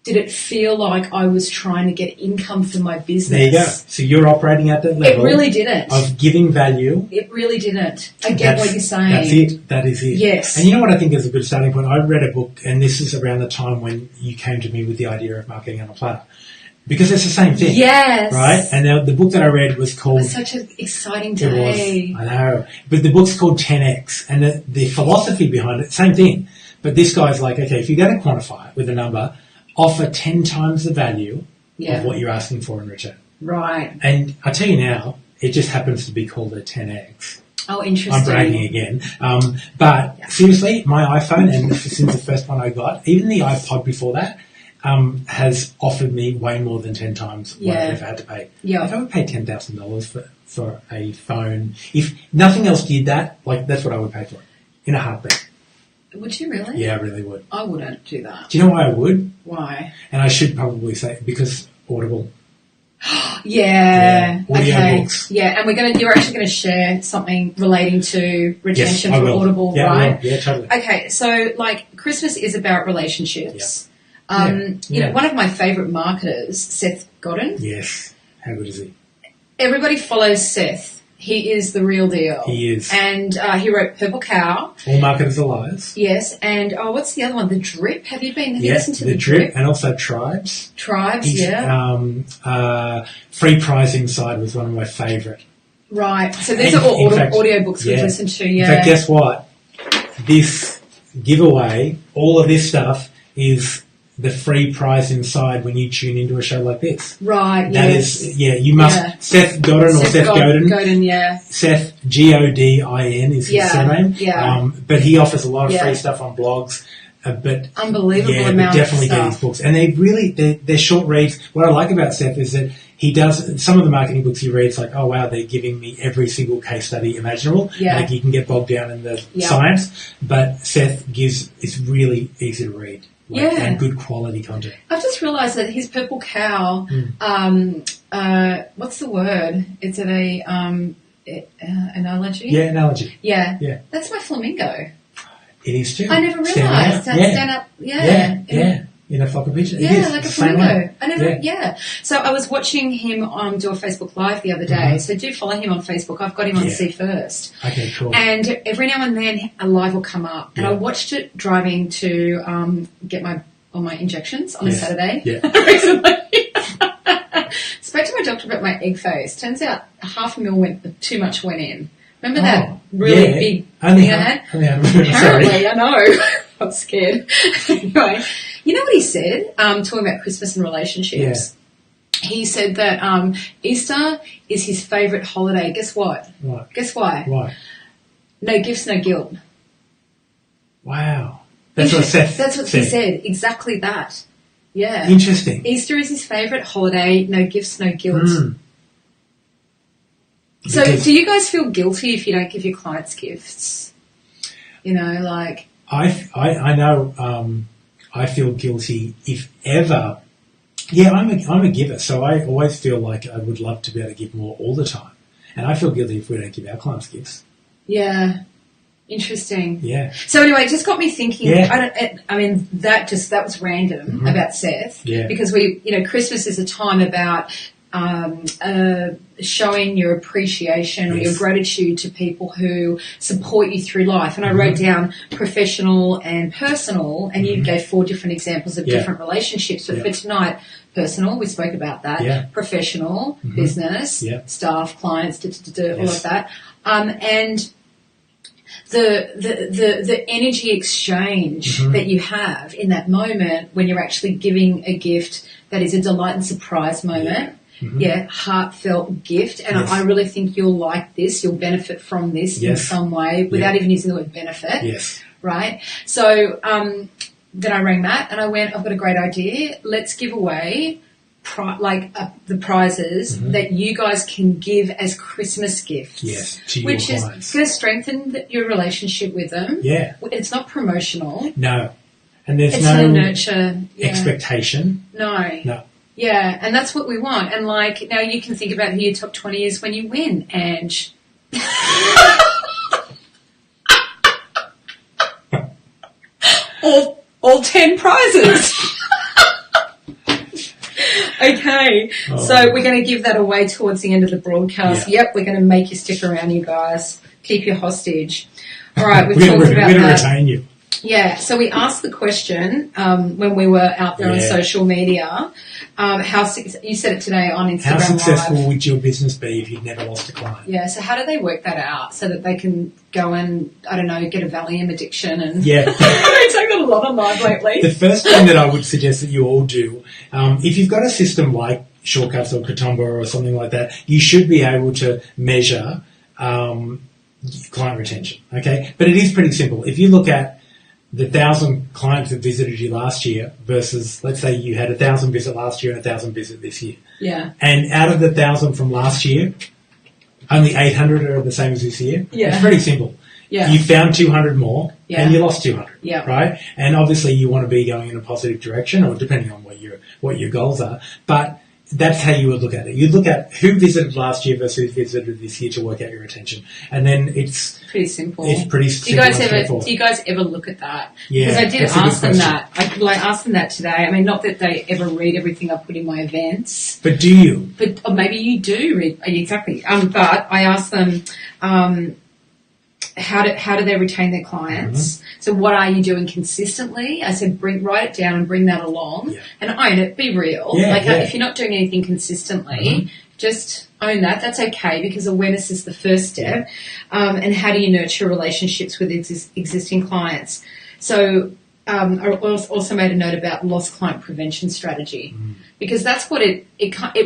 did it feel like I was trying to get income for my business. There you go. So you're operating at that level. It really didn't. Of giving value. It really didn't. I get what you're saying. That's it. That is it. Yes. And you know what I think is a good starting point? I read a book, and this is around the time when you came to me with the idea of marketing on a platter. Because it's the same thing. Yes. Right? And the book that I read was called... It was such an exciting day. It was. I know. But the book's called 10X. And the philosophy behind it, same thing. But this guy's like, okay, if you're going to quantify it with a number, offer 10 times the value of what you're asking for in return. Right. And I tell you now, it just happens to be called a 10X. Oh, interesting. I'm bragging again. But seriously, my iPhone, and since the first one I got, even the iPod before that, has offered me way more than 10 times what I've ever had to pay. Yeah. If I would pay $10,000 for a phone, if nothing else did that, like that's what I would pay for it in a heartbeat. Would you really? Yeah, I really would. I wouldn't do that. Do you know why I would? Why? And I should probably say because Audible. Yeah. Okay. Audiobooks. Yeah, and you're actually going to share something relating to retention for Audible, yeah, right? Yeah, totally. Okay, so like Christmas is about relationships. You know, one of my favourite marketers, Seth Godin. Yes. How good is he? Everybody follows Seth. He is the real deal. He is. And he wrote Purple Cow. All Marketers Are Liars. Yes. And, what's the other one? The Drip. Have you listened to The Drip? And also Tribes. Free Pricing Side was one of my favourite. Right. So these are all audiobooks we've listened to, In fact, guess what? This giveaway, all of this stuff is the free prize inside when you tune into a show like this. Right, That is, you must, Seth Godin or Seth Godin. Seth, Godin is his surname. Yeah. But he offers a lot of free stuff on blogs. But unbelievable amount definitely of stuff. get his books. And they're short reads. What I like about Seth is that he does, some of the marketing books he reads, like, oh wow, they're giving me every single case study imaginable. Yeah. Like you can get bogged down in the science. But Seth it's really easy to read. And good quality content. I've just realised that his Purple Cow, what's the word? Is it analogy? Yeah, analogy. Yeah. That's my flamingo. It is too. I never realised. Stand up. In a flock of pigeons. Yeah, like a flamingo. I never, So I was watching him do a Facebook Live the other day. So do follow him on Facebook. I've got him on See First. Okay, cool. And every now and then a live will come up. And I watched it driving to get all my injections on a Saturday recently. Spoke to my doctor about my egg face. Turns out too much went in. Remember that really big thing I had? Apparently, I know. I'm scared. Anyway, you know what he said, talking about Christmas and relationships? Yeah. He said that Easter is his favourite holiday. Guess what? What? Guess why? Why? No gifts, no guilt. Wow. That's what Seth That's what he said. Exactly that. Yeah. Interesting. Easter is his favourite holiday. No gifts, no guilt. So do you guys feel guilty if you don't give your clients gifts? You know, like... I know I feel guilty if ever. Yeah, I'm a giver, so I always feel like I would love to be able to give more all the time. And I feel guilty if we don't give our clients gifts. Yeah. Interesting. Yeah. So anyway, it just got me thinking. Yeah. That was random about Seth. Yeah. Because Christmas is a time about showing your appreciation or your gratitude to people who support you through life. And I wrote down professional and personal, and you gave 4 different examples of different relationships. But for tonight, personal, we spoke about that. Yeah. Professional, business, staff, clients, all of that. And the energy exchange that you have in that moment when you're actually giving a gift that is a delight and surprise moment. Heartfelt gift. And I really think you'll like this. You'll benefit from this in some way without even using the word benefit. Yes. Right? So then I rang Matt and I went, I've got a great idea. Let's give away the prizes that you guys can give as Christmas gifts. Yes, to your which clients. is going to strengthen your relationship with them. Yeah. It's not promotional. No. And there's it's no to nurture expectation. No. Yeah, and that's what we want. And now you can think about who your top 20 is when you win, Ange. all 10 prizes. Okay, so we're going to give that away towards the end of the broadcast. Yeah. Yep, we're going to make you stick around, you guys. Keep you hostage. All right, we've talked about that. We're going to retain you. Yeah, so we asked the question when we were out there on social media. You said it today on Instagram Live. How successful would your business be if you'd never lost a client? Yeah, so how do they work that out so that they can go and, I don't know, get a Valium addiction? And yeah. I've been taking a lot on live lately. The first thing that I would suggest that you all do, if you've got a system like Shortcuts or Katomba or something like that, you should be able to measure client retention, okay? But it is pretty simple. If you look at the 1,000 clients that visited you last year versus, let's say you had 1,000 visit last year and 1,000 visit this year. Yeah. And out of the 1,000 from last year, only 800 are the same as this year. Yeah. It's pretty simple. Yeah. You found 200 more and you lost 200. Yeah. Right? And obviously you want to be going in a positive direction, or depending on what your goals are. But that's how you would look at it. You'd look at who visited last year versus who visited this year to work out your retention. And then it's pretty simple. It's pretty simple. Do you guys ever look at that? Yeah, because I did ask them that. I asked them that today. I mean, not that they ever read everything I put in my events. But do you? Or maybe you do read, exactly. But I asked them, how do they retain their clients? Mm-hmm. So what are you doing consistently? I said, write it down and bring that along and own it. Be real. If you're not doing anything consistently, just own that. That's okay, because awareness is the first step. And how do you nurture relationships with existing clients? So I also made a note about lost client prevention strategy, because that's what it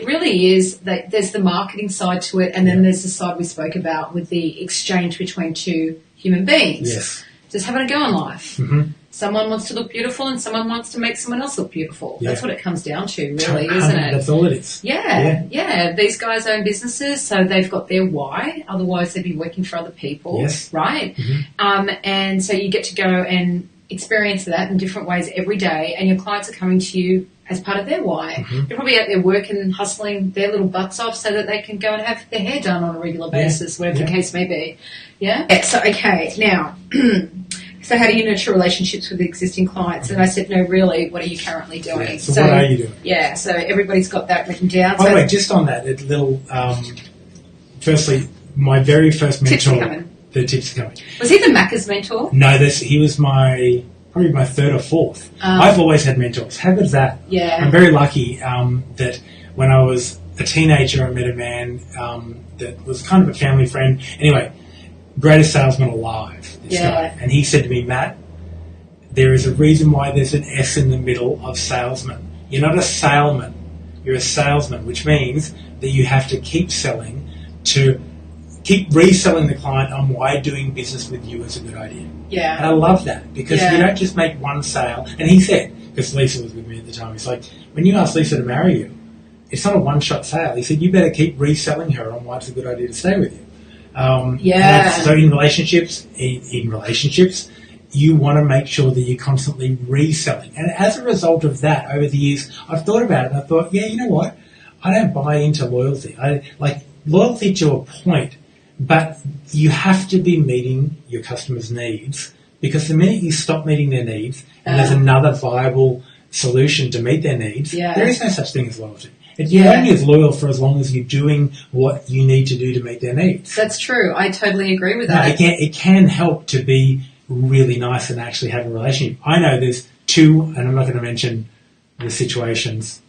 really is. That there's the marketing side to it, and then there's the side we spoke about with the exchange between two human beings. Yes. Just having a go in life. Mm-hmm. Someone wants to look beautiful and someone wants to make someone else look beautiful. Yeah. That's what it comes down to, really, isn't it? That's all it is. Yeah. These guys own businesses, so they've got their why. Otherwise, they'd be working for other people, right? Mm-hmm. And so you get to go and experience that in different ways every day, and your clients are coming to you as part of their why. Mm-hmm. They're probably out there working, hustling their little butts off so that they can go and have their hair done on a regular basis, whatever the case may be. Yeah? So, okay, now... So how do you nurture relationships with existing clients? And I said, no, really, what are you currently doing? Yeah, so what are you doing? Yeah, so everybody's got that written down. By the way, just on that, firstly, my very first mentor... Tips are coming. The tips are coming. Was he the Macca's mentor? No, he was probably my third or fourth. I've always had mentors. How good is that? Yeah. I'm very lucky that when I was a teenager, I met a man that was kind of a family friend. Anyway, greatest salesman alive, this guy. And he said to me, Matt, there is a reason why there's an S in the middle of salesman. You're not a salesman, you're a salesman, which means that you have to keep selling to keep reselling the client on why doing business with you is a good idea. Yeah. And I love that, because you don't just make one sale. And he said, because Lisa was with me at the time, he's like, when you ask Lisa to marry you, it's not a one-shot sale. He said, you better keep reselling her on why it's a good idea to stay with you. So in relationships, you want to make sure that you're constantly reselling. And as a result of that, over the years, I've thought about it and I thought, you know what? I don't buy into loyalty. I like loyalty to a point, but you have to be meeting your customers' needs, because the minute you stop meeting their needs and there's another viable solution to meet their needs, there is no such thing as loyalty. You're only as loyal for as long as you're doing what you need to do to meet their needs. That's true. I totally agree with that. It can help to be really nice and actually have a relationship. I know there's two, and I'm not going to mention the situations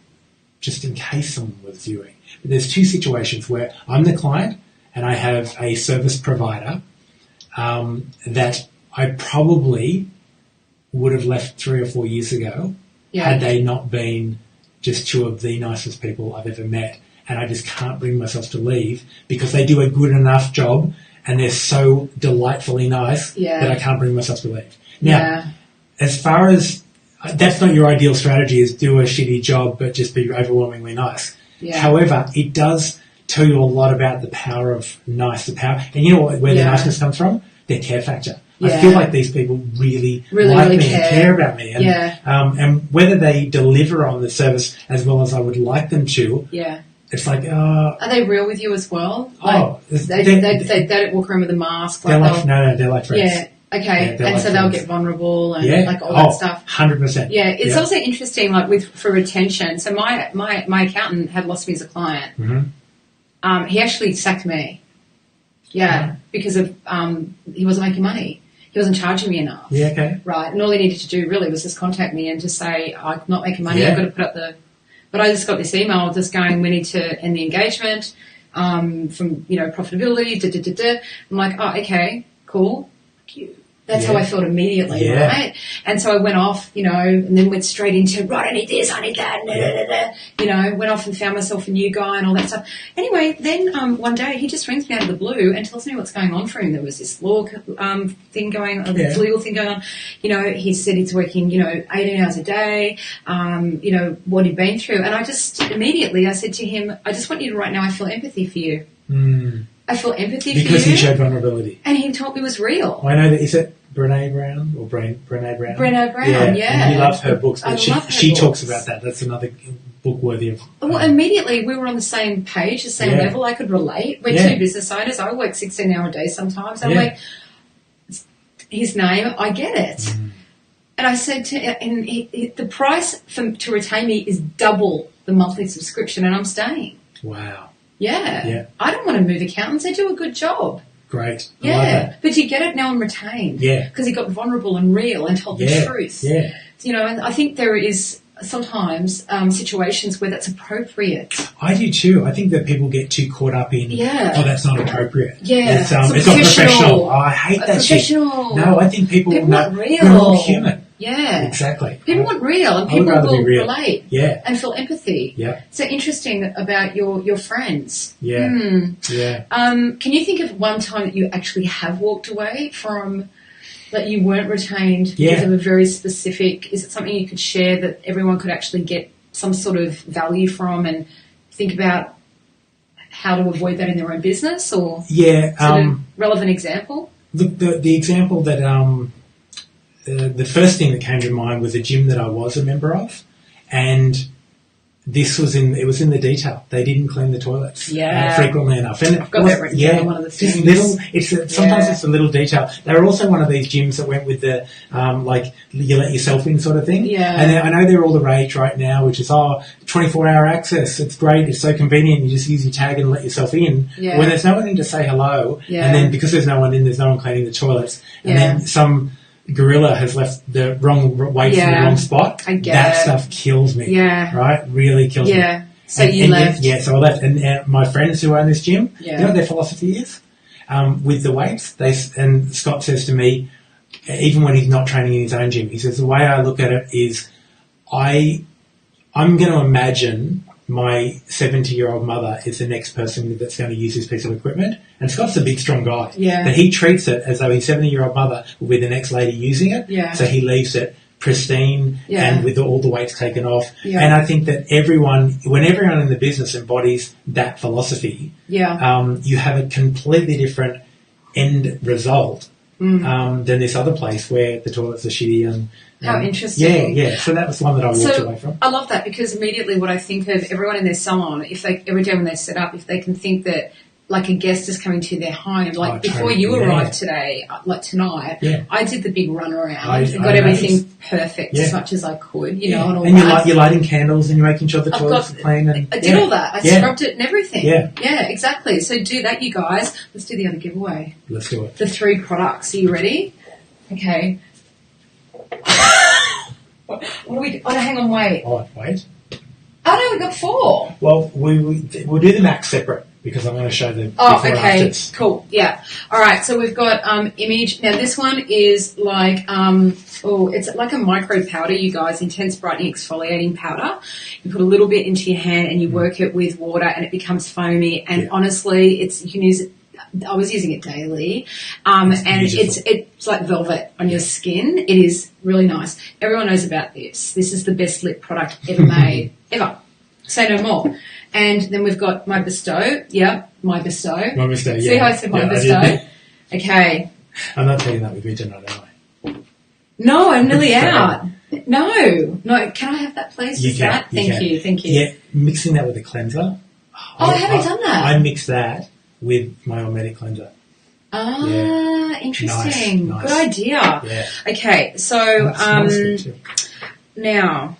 just in case someone was viewing, but there's two situations where I'm the client and I have a service provider that I probably would have left 3 or 4 years ago had they not been just two of the nicest people I've ever met, and I just can't bring myself to leave because they do a good enough job and they're so delightfully nice that I can't bring myself to leave. Now, as far as that's not your ideal strategy, is do a shitty job but just be overwhelmingly nice. Yeah. However, it does tell you a lot about the power of nice. And you know where the niceness comes from? Their care factor. I feel like these people really like me and care about me. And, and whether they deliver on the service as well as I would like them to, it's like... are they real with you as well? Like, they don't walk around with a mask? They're they're like friends. Yeah. Okay, and so they'll get vulnerable and like all that stuff. 100%. Yeah, it's also interesting, like for retention. So my accountant had lost me as a client. Mm-hmm. He actually sacked me. Yeah, because of he wasn't making money. He wasn't charging me enough. Yeah, okay. Right, and all he needed to do really was just contact me and just say, I'm not making money, I've got to put up the... But I just got this email just going, we need to end the engagement from, profitability, I'm like, oh, okay, cool. Thank you. That's how I felt immediately, right? And so I went off, and then went straight into, right, I need this, I need that, went off and found myself a new guy and all that stuff. Anyway, then one day he just rings me out of the blue and tells me what's going on for him. There was this law thing going on, this legal thing going on. He said he's working, 18 hours a day, what he'd been through. And I just immediately, I said to him, I just want you to right now, I feel empathy for you. Mm. I feel empathy for you. Because he showed vulnerability. And he told me it was real. I know that, is it Brene Brown or Brene Brown? Brene Brown, yeah. And you love her books, but she talks about that. That's another book worthy of. Well, immediately we were on the same page, the same level. I could relate. We're two business owners. I work 16-hour days sometimes. I'm like, his name, I get it. Mm. And I said the price to retain me is double the monthly subscription, and I'm staying. Wow. Yeah. I don't want to move accountants. They do a good job. Great. Yeah. But you get it now and retained. Yeah. Because he got vulnerable and real and told the truth. Yeah. You know, and I think there is sometimes situations where that's appropriate. I do too. I think that people get too caught up in, oh, that's not appropriate. Yeah. It's not professional. Oh, I hate that shit. No, I think people want real. We're all human. Yeah. Exactly. People want real, and people will relate and feel empathy. Yeah. So interesting about your friends. Yeah. Yeah. Can you think of one time that you actually have walked away from that you weren't retained because of a very specific, is it something you could share that everyone could actually get some sort of value from and think about how to avoid that in their own business, or a relevant example? The example that the first thing that came to mind was a gym that I was a member of, and it was in the detail. They didn't clean the toilets frequently enough. And I've got that written down, one of the things. Sometimes it's a little detail. They were also one of these gyms that went with the, like, you let yourself in sort of thing. Yeah. And I know they're all the rage right now, which is, 24-hour access. It's great. It's so convenient. You just use your tag and let yourself in. Yeah. When there's no one in to say hello, and then because there's no one in, there's no one cleaning the toilets. And then some gorilla has left the wrong weights in the wrong spot. I get that it. Stuff kills me. Yeah. Right? Really kills me. Yeah. So you left. So I left. And my friends who own this gym, you know what their philosophy is? With the weights, and Scott says to me, even when he's not training in his own gym, he says, the way I look at it is I'm going to imagine my 70-year-old mother is the next person that's going to use this piece of equipment. And Scott's a big, strong guy. Yeah. But he treats it as though his 70-year-old mother will be the next lady using it. Yeah. So he leaves it pristine and with all the weights taken off. Yeah. And I think that when everyone in the business embodies that philosophy, you have a completely different end result than this other place where the toilets are shitty and how interesting. Yeah. So that was one that I walked away from. I love that, because immediately what I think of everyone in their salon, every day when they set up, if they can think that like a guest is coming to their home, like before you arrived today, like tonight, I did the big run around and got everything perfect as much as I could, you know, and all and that. You're lighting candles and you're making sure the toilets are clean. And I did all that. I scrubbed it and everything. Yeah, exactly. So do that, you guys. Let's do the other giveaway. Let's do it. The 3 products. Are you ready? Okay. What do we do? Oh, no, hang on, wait. Oh, wait. Oh, no, we've got 4. Well, we'll do the Mac separate, because I'm going to show the before okay, cool, yeah. All right, so we've got image. Now, this one is like, it's like a micro powder, you guys, intense brightening exfoliating powder. You put a little bit into your hand and you work it with water and it becomes foamy. And honestly, you can use it. I was using it daily, and it's like velvet on your skin. It is really nice. Everyone knows about this. This is the best lip product ever made, ever. Say no more. And then we've got my Bestow. Yeah, my Bestow. My Bestow, yeah. See how I said my Bestow? Okay. I'm not taking that with me tonight, am I? No, I'm nearly out. No. Can I have that, please? You can. Thank you. Yeah, mixing that with a cleanser. I haven't done that. I mix that with my Hermetic cleanser. Interesting. Nice. Good idea. Yeah. Okay, so now,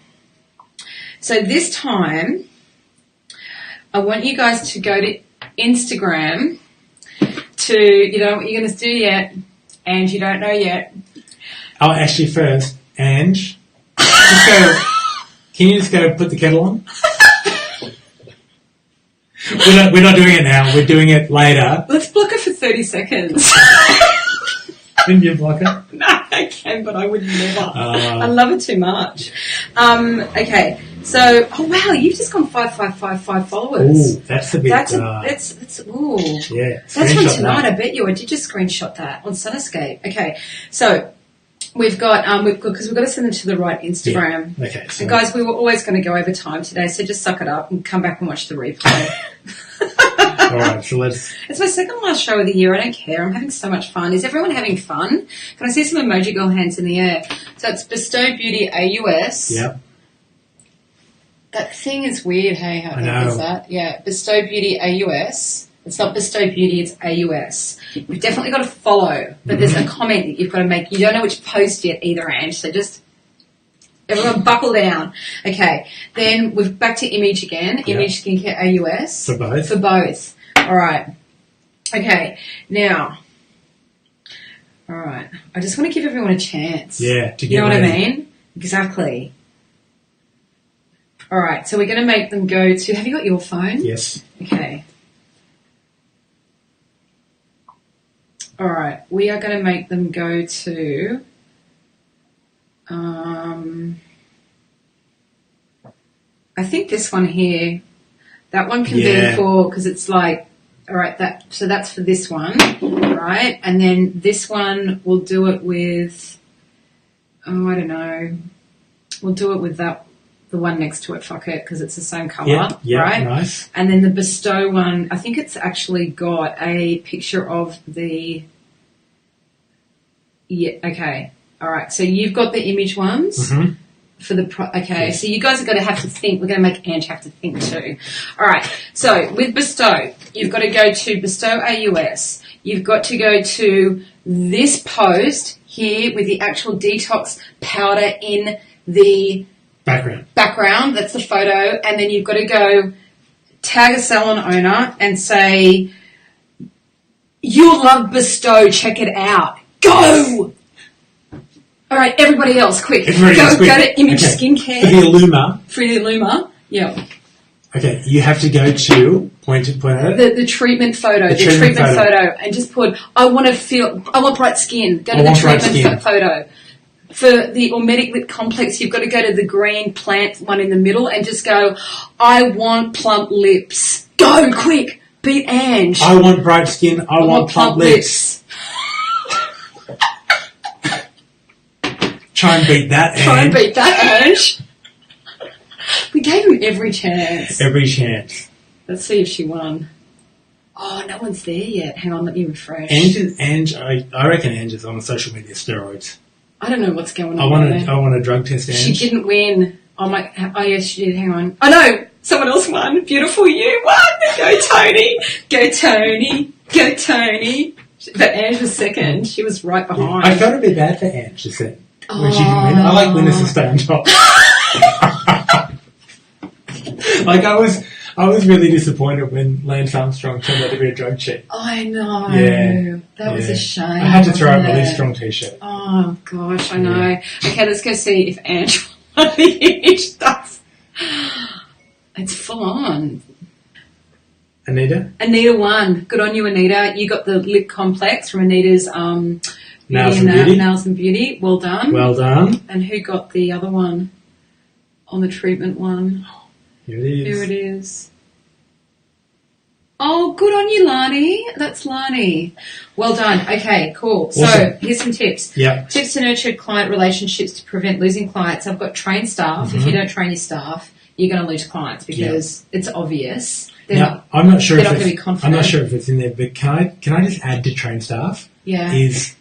so this time, I want you guys to go to Instagram you don't know what you're going to do yet, and you don't know yet. Oh, actually first, Ange, can you just go put the kettle on? We're not doing it now. We're doing it later. Let's block it for 30 seconds. Can you block it? No, I can, but I would never. I love it too much. Okay, so wow, you've just gone 555 followers. Ooh, that's a bit. That's ooh. Yeah, that's from tonight. I bet you. I did just screenshot that on Sunescape. Okay, so. We've got because we've got to send them to the right Instagram. Yeah. Okay. So. And guys, we were always going to go over time today, so just suck it up and come back and watch the replay. All right, so let's. It's my second last show of the year. I don't care. I'm having so much fun. Is everyone having fun? Can I see some emoji girl hands in the air? So it's Bestow Beauty AUS. Yeah. That thing is weird, hey? How is that? Yeah, Bestow Beauty AUS. It's not Bestow Beauty, it's AUS. You've definitely got to follow, but there's a comment that you've got to make. You don't know which post yet either, Ange, so just everyone buckle down. Okay, then we're back to Image again. Yep. Image Skincare AUS. For both. For both. All right. Okay, now, all right. I just want to give everyone a chance. Yeah, to get You know ready. what I mean? Exactly. All right, so we're going to make them go to... Have you got your phone? Yes. Okay. All right, we are going to make them go to... I think this one here, that one can be for... Because it's like... All right, so that's for this one, right? And then this one, we'll do it with... Oh, I don't know. We'll do it with that... The one next to it, fuck it, because it's the same colour, right? Nice. And then the Bestow one, I think it's actually got a picture of the... Yeah, okay. All right, so you've got the Image ones for the... Okay, so you guys are going to have to think. We're going to make Ange have to think too. All right, so with Bestow, you've got to go to Bestow AUS. You've got to go to this post here with the actual detox powder in the... Background, that's the photo, and then you've got to go tag a salon owner and say, you'll love Bestow, check it out. Go! All right, everybody else, quick. Go to Image Skincare. For the Illuma. Yeah. Okay, you have to go to, point at it. The treatment photo, the treatment photo, and just put, I want bright skin. Go to the treatment photo. For the Ormetic Lip Complex, you've got to go to the green plant one in the middle and just go, I want plump lips. Go, quick. Beat Ange. I want bright skin. I want plump lips. Try and beat that, Ange. We gave him every chance. Let's see if she won. Oh, no one's there yet. Hang on, let me refresh. I reckon Ange is on social media steroids. I don't know what's going on. I want a drug test, Ange. She didn't win. Oh yes, she did. Hang on. Oh no, someone else won. Beautiful, you won. Go Tony. Go Tony. Go Tony. But Ange was second. She was right behind. I felt a bit bad for Ange, she said, when she didn't win. I like winners to stay on top. Like I was really disappointed when Lance Armstrong turned out to be a drug cheat. I know. Yeah. That was a shame. I had to throw out my Live Strong t-shirt. Oh, gosh, I know. Okay, let's go see if Ange won the Image stuff. It's full on. Anita won. Good on you, Anita. You got the lip complex from Anita's Nails and Beauty. Well done. Well done. And who got the other one on the treatment one? Here it is. Oh, good on you, Lani. That's Lani. Well done. Okay, cool. Awesome. So here's some tips. Yep. Tips to nurture client relationships to prevent losing clients. I've got trained staff. If you don't train your staff, you're going to lose clients because it's obvious. I'm not sure. They're not going to be confident. I'm not sure if it's in there, but can I just add to train staff? Yeah. Is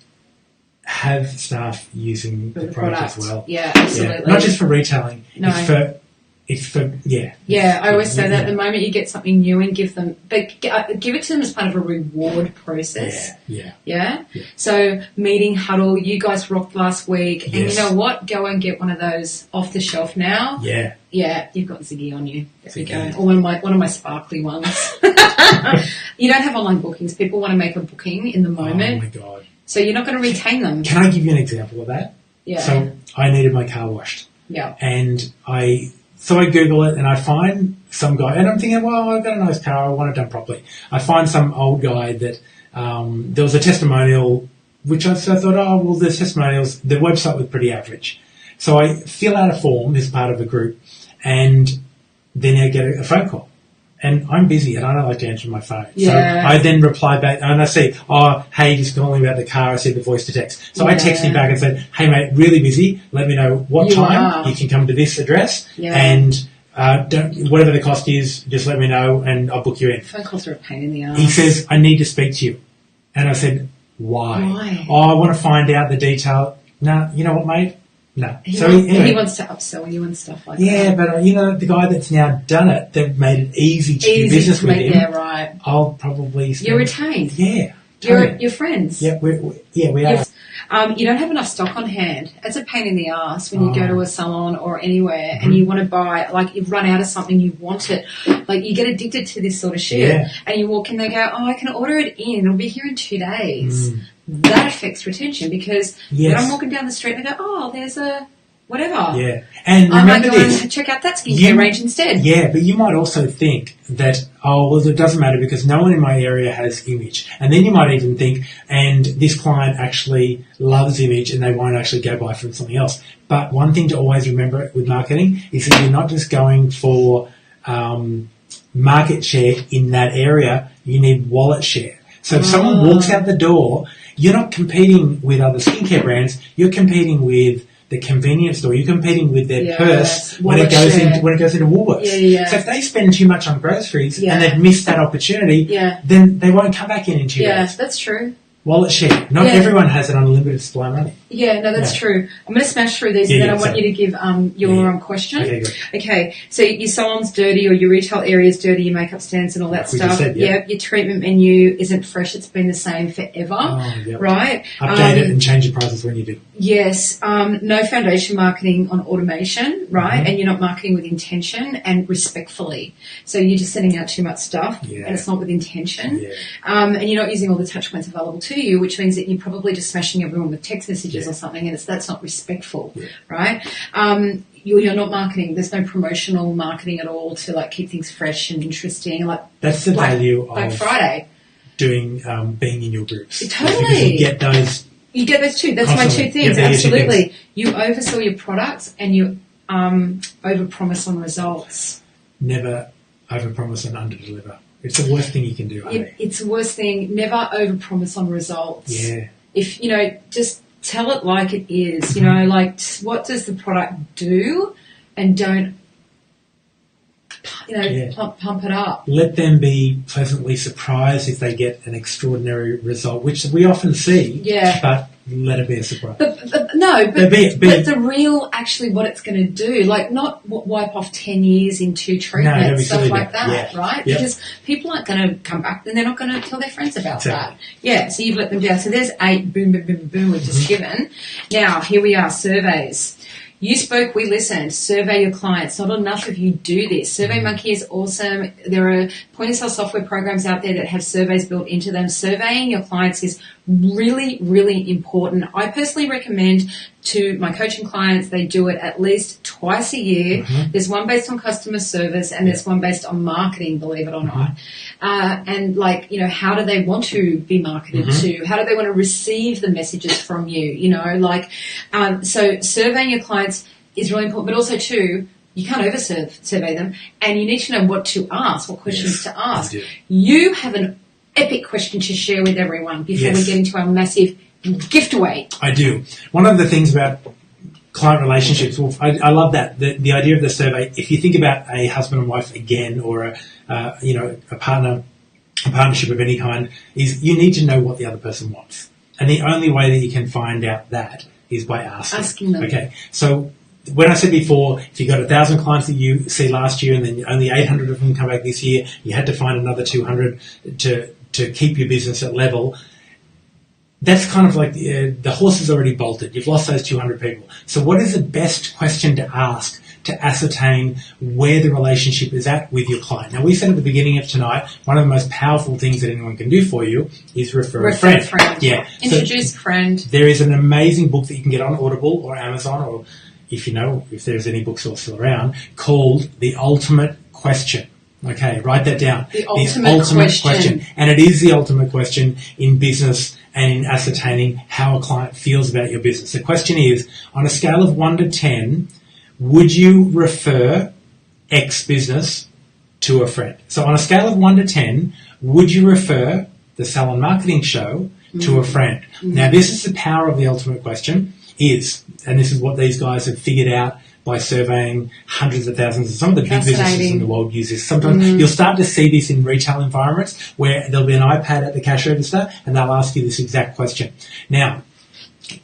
have staff using the product as well. Yeah, absolutely. Yeah. Not just for retailing. No. It's for Yeah, I always say that the moment you get something new and give it to them as part of a reward process. Yeah? So meeting huddle, you guys rocked last week, and you know what? Go and get one of those off the shelf now. Yeah, you've got Ziggy on you. There you go. Or one of my sparkly ones. You don't have online bookings. People want to make a booking in the moment. Oh my god! So you're not going to retain them. Can I give you an example of that? Yeah. So I needed my car washed. Yeah. And So I Google it and I find some guy, and I'm thinking, well, I've got a nice car, I want it done properly. I find some old guy that there was a testimonial, which I thought, there's testimonials. The website was pretty average. So I fill out a form as part of a group, and then I get a phone call. And I'm busy and I don't like to answer my phone. Yeah. So I then reply back and I say, hey, just calling about the car. I see the voice to text. So I text him back and said, hey, mate, really busy. Let me know what time you can come to this address. Yeah. And whatever the cost is, just let me know and I'll book you in. Phone calls are a pain in the ass. He says, I need to speak to you. And I said, why? I want to find out the detail. No, you know what, mate? No. He wants to upsell you and stuff like that. Yeah, but the guy that's now done it, they've made it easy to do business with him. Yeah, right. I'll probably... You're retained. Yeah. You're friends. Yeah, we are. You don't have enough stock on hand. It's a pain in the ass when you go to a salon or anywhere and you want to buy, like you've run out of something, you want it. Like you get addicted to this sort of shit and you walk in, they go, I can order it in. It'll be here in 2 days. That affects retention because when I'm walking down the street, they go, there's a whatever. Yeah. And I might remember go this. and check out that skincare range instead. Yeah, but you might also think that, it doesn't matter because no one in my area has image. And then you might even think, and this client actually loves image and they won't actually go buy from something else. But one thing to always remember with marketing is that you're not just going for market share in that area, you need wallet share. So if someone walks out the door, you're not competing with other skincare brands, you're competing with the convenience store. You're competing with their purse when it goes into Woolworths. So if they spend too much on groceries and they've missed that opportunity, then they won't come back in 2 days. Yeah, that's true. Wallet share. Not everyone has an unlimited supply of money. Yeah, no, that's true. I'm going to smash through these and then I want you to give your question. Okay, good. Okay, so your salon's dirty or your retail area's dirty, your makeup stands and all that stuff. Said, your treatment menu isn't fresh. It's been the same forever, right? Update it and change your prices when you do. Yes. No foundation marketing on automation, right? And you're not marketing with intention and respectfully. So you're just sending out too much stuff and it's not with intention. Yeah. And you're not using all the touch points available to you, which means that you're probably just smashing everyone with text messages or something, and that's not respectful, right? You're not marketing. There's no promotional marketing at all to like keep things fresh and interesting. Like that's the value of Black Friday. Doing being in your groups. Totally, because you get those. You get those two. That's constantly. My two things. Absolutely, you oversell your products and you overpromise on results. Never overpromise and underdeliver. It's the worst thing you can do. It's the worst thing. Never overpromise on results. Yeah. If, just tell it like it is, like what does the product do and don't, pump it up. Let them be pleasantly surprised if they get an extraordinary result, which we often see. Yeah. But let it be a surprise. But the real, actually, what it's going to do, like not wipe off 10 years in 2 treatments, stuff like that, right? Yep. Because people aren't going to come back and they're not going to tell their friends about that. Yeah, so you've let them down. So there's 8, boom, boom, boom, boom, we've just given. Now, here we are, surveys. You spoke, we listened. Survey your clients. Not enough of you do this. SurveyMonkey is awesome. There are point-of-sale software programs out there that have surveys built into them. Surveying your clients is really, really important. I personally recommend to my coaching clients, they do it at least twice a year. There's one based on customer service and there's one based on marketing, believe it or not. And how do they want to be marketed to? How do they want to receive the messages from you? So surveying your clients is really important, but also too, you can't survey them and you need to know what to ask, what questions to ask. You have an epic question to share with everyone before we get into our massive gift away. I do. One of the things about client relationships, I love that, the idea of the survey. If you think about a husband and wife again, or a partnership of any kind, is you need to know what the other person wants. And the only way that you can find out that is by asking them. Okay, so when I said before, if you got 1,000 clients that you see last year and then only 800 of them come back this year, you had to find another 200 to keep your business at level. That's kind of like the horse is already bolted. You've lost those 200 people. So what is the best question to ask to ascertain where the relationship is at with your client? Now, we said at the beginning of tonight, one of the most powerful things that anyone can do for you is refer a friend. Yeah. Introduce a friend. There is an amazing book that you can get on Audible or Amazon, or if there's any bookstores still around, called The Ultimate Question. Okay, write that down. The ultimate question. And it is the ultimate question in business and in ascertaining how a client feels about your business. The question is, on a scale of 1 to 10, would you refer X business to a friend? So on a scale of 1 to 10, would you refer the Salon Marketing Show to a friend? Now, this is the power of the ultimate question, and this is what these guys have figured out by surveying hundreds of thousands of some of the big businesses in the world use this. Sometimes you'll start to see this in retail environments where there'll be an iPad at the cash register and they'll ask you this exact question. Now,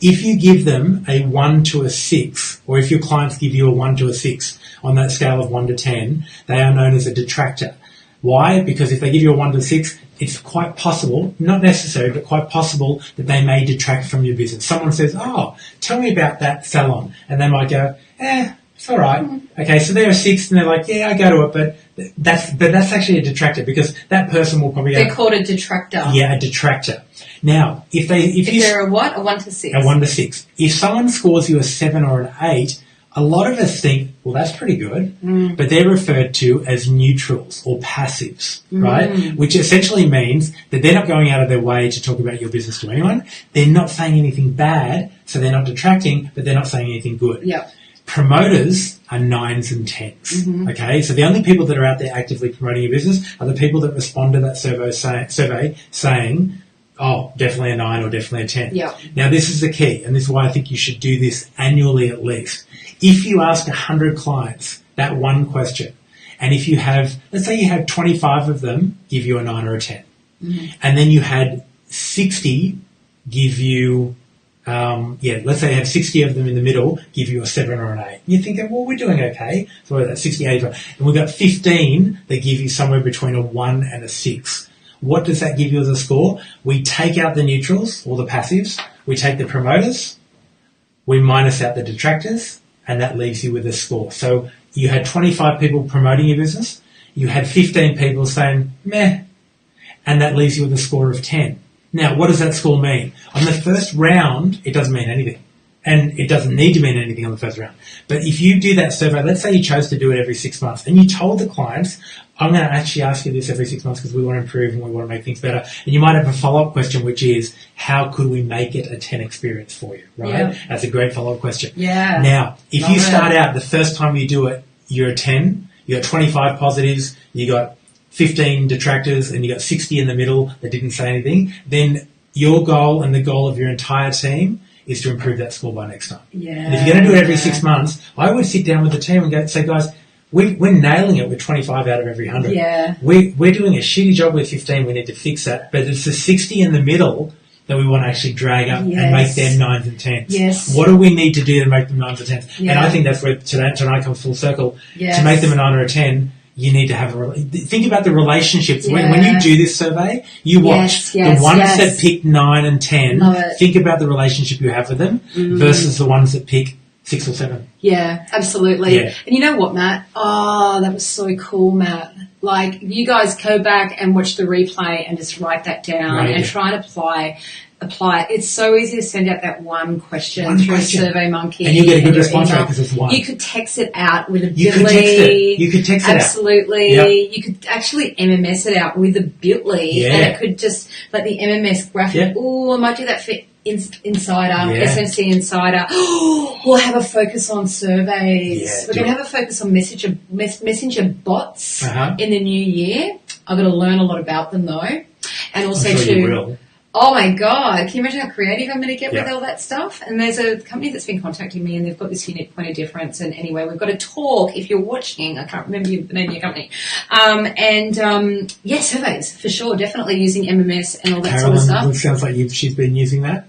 If you give them a 1 to a 6, or if your clients give you a 1 to a 6 on that scale of 1 to 10, they are known as a detractor. Why? Because if they give you a 1 to 6, it's quite possible, not necessary, but quite possible that they may detract from your business. Someone says, oh, tell me about that salon. And they might go, it's all right. Okay, so they're a 6 and they're like, yeah, I go to it, but that's actually a detractor because that person will probably go. They're called a detractor. Yeah, a detractor. Now, if they're a what? A 1 to 6? A 1 to 6. If someone scores you a 7 or an 8, a lot of us think, well, that's pretty good, but they're referred to as neutrals or passives, right? Which essentially means that they're not going out of their way to talk about your business to anyone. They're not saying anything bad, so they're not detracting, but they're not saying anything good. Yep. Promoters are 9s and 10s, okay? So the only people that are out there actively promoting your business are the people that respond to that survey saying, oh, definitely a 9 or definitely a 10. Yep. Now, this is the key, and this is why I think you should do this annually at least. If you ask 100 clients that one question, and if you have, let's say you have 25 of them give you a 9 or a 10, and then you had 60 give you, let's say you have 60 of them in the middle give you a 7 or an 8. You're thinking, well, we're doing okay. So that's 60, 80. And we've got 15 that give you somewhere between a 1 and a 6. What does that give you as a score? We take out the neutrals or the passives. We take the promoters. We minus out the detractors. And that leaves you with a score. So you had 25 people promoting your business. You had 15 people saying, meh. And that leaves you with a score of 10. Now, what does that score mean? On the first round, it doesn't mean anything. And it doesn't need to mean anything on the first round. But if you do that survey, let's say you chose to do it every 6 months, and you told the clients, I'm going to actually ask you this every 6 months because we want to improve and we want to make things better. And you might have a follow-up question, which is, how could we make it a 10 experience for you, right? Yeah. That's a great follow-up question. Yeah. Now, if you start out the first time you do it, you're a 10, you got 25 positives, you got 15 detractors, and you got 60 in the middle that didn't say anything, then your goal and the goal of your entire team is to improve that score by next time. Yeah. And if you're going to do it every 6 months, I always sit down with the team and say, guys, we're nailing it with 25 out of every 100. Yeah. We're doing a shitty job with 15. We need to fix that. But it's the 60 in the middle that we want to actually drag up and make them 9s and 10s. Yes. What do we need to do to make them 9s and 10s? Yeah. And I think that's where tonight comes full circle. Yes. To make them a 9 or a 10, you need to have think about the relationships. Yeah. When you do this survey, you watch the ones that pick 9 and 10. Think about the relationship you have with them versus the ones that pick 6 or 7. Yeah, absolutely. Yeah. And you know what, Matt? Oh, that was so cool, Matt. Like, you guys go back and watch the replay and just write that down and try and apply it. It's so easy to send out that one question through SurveyMonkey. And you get a good response rate because it's one. You could text it out with a You could text it Absolutely. out. Yep. You could actually MMS it out with a Bitly. Yeah. And it could just, like the MMS graphic. Yeah. Oh, I might do that for Insider, SMC Insider. We'll have a focus on surveys. Yeah, We're going to have a focus on messenger bots in the new year. I've got to learn a lot about them though. And also I'm sure you will. Oh my God, can you imagine how creative I'm going to get with all that stuff? And there's a company that's been contacting me and they've got this unique point of difference. And anyway, we've got to talk. If you're watching, I can't remember the name of your company. Surveys, for sure. Definitely using MMS and all that sort of stuff. It sounds like she's been using that.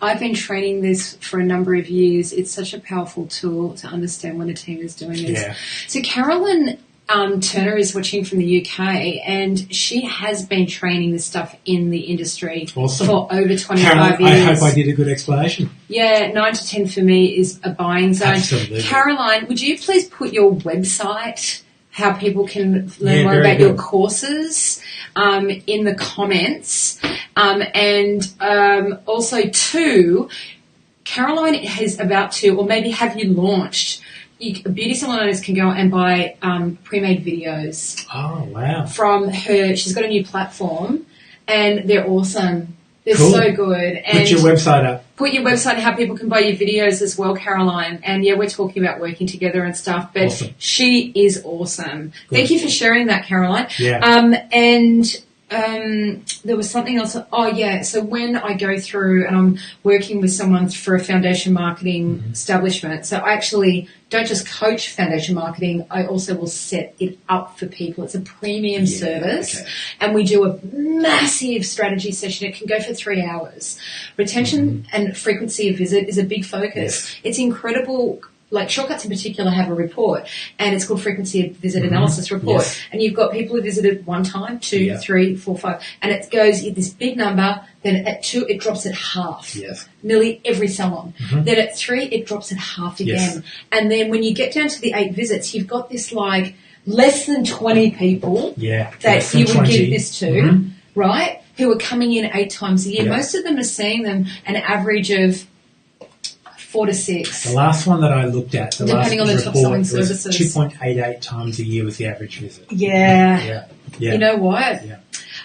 I've been training this for a number of years. It's such a powerful tool to understand when a team is doing this. Yeah. So Carolyn Turner is watching from the UK, and she has been training this stuff in the industry for over 25 Caroline, years. I hope I did a good explanation. Yeah, 9 to 10 for me is a buying zone. Absolutely. Caroline, would you please put your website, how people can learn more about your courses, in the comments? Also, too, Caroline is about to, or maybe have you launched, beauty salon owners can go and buy pre-made videos. Oh, wow. From her. She's got a new platform, and they're awesome. They're cool. so good. And put your website up. Put your website and how people can buy your videos as well, Caroline. And, we're talking about working together and stuff, but she is awesome. Good. Thank you for sharing that, Caroline. Yeah. And There was something else. Oh, yeah. So when I go through and I'm working with someone for a foundation marketing establishment, so I actually don't just coach foundation marketing, I also will set it up for people. It's a premium service. Okay. And we do a massive strategy session. It can go for 3 hours. Retention and frequency of visit is a big focus. Yes. It's incredible. Like Shortcuts in particular have a report, and it's called Frequency of Visit Analysis Report. Yes. And you've got people who visited 1 time, 2, 3, 4, 5, and it goes at this big number. Then at 2, it drops at half. Yes. Nearly every salon. Then at 3, it drops at half again. Yes. And then when you get down to the 8 visits, you've got this like less than 20 people that you would give this to, right? Who are coming in 8 times a year. Yeah. Most of them are seeing them an average of 4 to 6. The last one that I looked at, depending on the top selling services, 2.88 times a year was the average visit. Yeah. You know what? Yeah.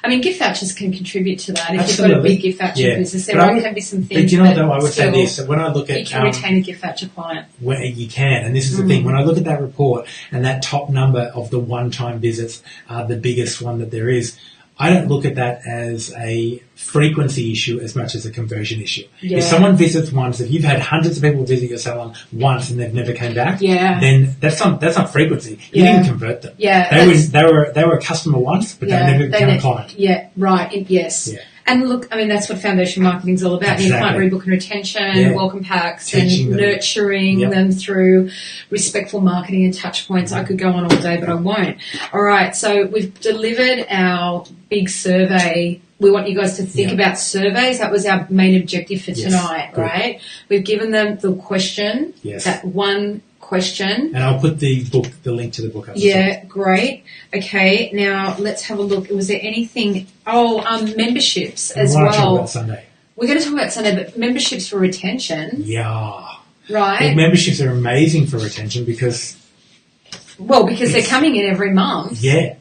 I mean, gift vouchers can contribute to that. If you've got a big gift voucher business, there can be some things. But you know, though, I would say this. So when I look at, you can retain a gift voucher client. Where you can, and this is the thing. When I look at that report and that top number of the one-time visits, the biggest one that there is, I don't look at that as a frequency issue as much as a conversion issue. Yeah. If someone visits once, if you've had hundreds of people visit your salon once and they've never came back, then that's not frequency. You didn't convert them. Yeah, they were a customer once, but they never became a client. Yeah, right. Yes. Yeah. And look, I mean, that's what foundation marketing is all about. Exactly. New client rebook and retention, welcome packs, and nurturing them through respectful marketing and touch points. I could go on all day, but I won't. All right, so we've delivered our big survey. We want you guys to think about surveys. That was our main objective for tonight, right? We've given them the question, that one question. And I'll put the link to the book up. Yeah, great. Okay, now let's have a look. Was there anything? Memberships as well. Talk about Sunday. We're going to talk about Sunday, but memberships for retention. Yeah. Right. Well, memberships are amazing for retention because they're coming in every month. Yeah.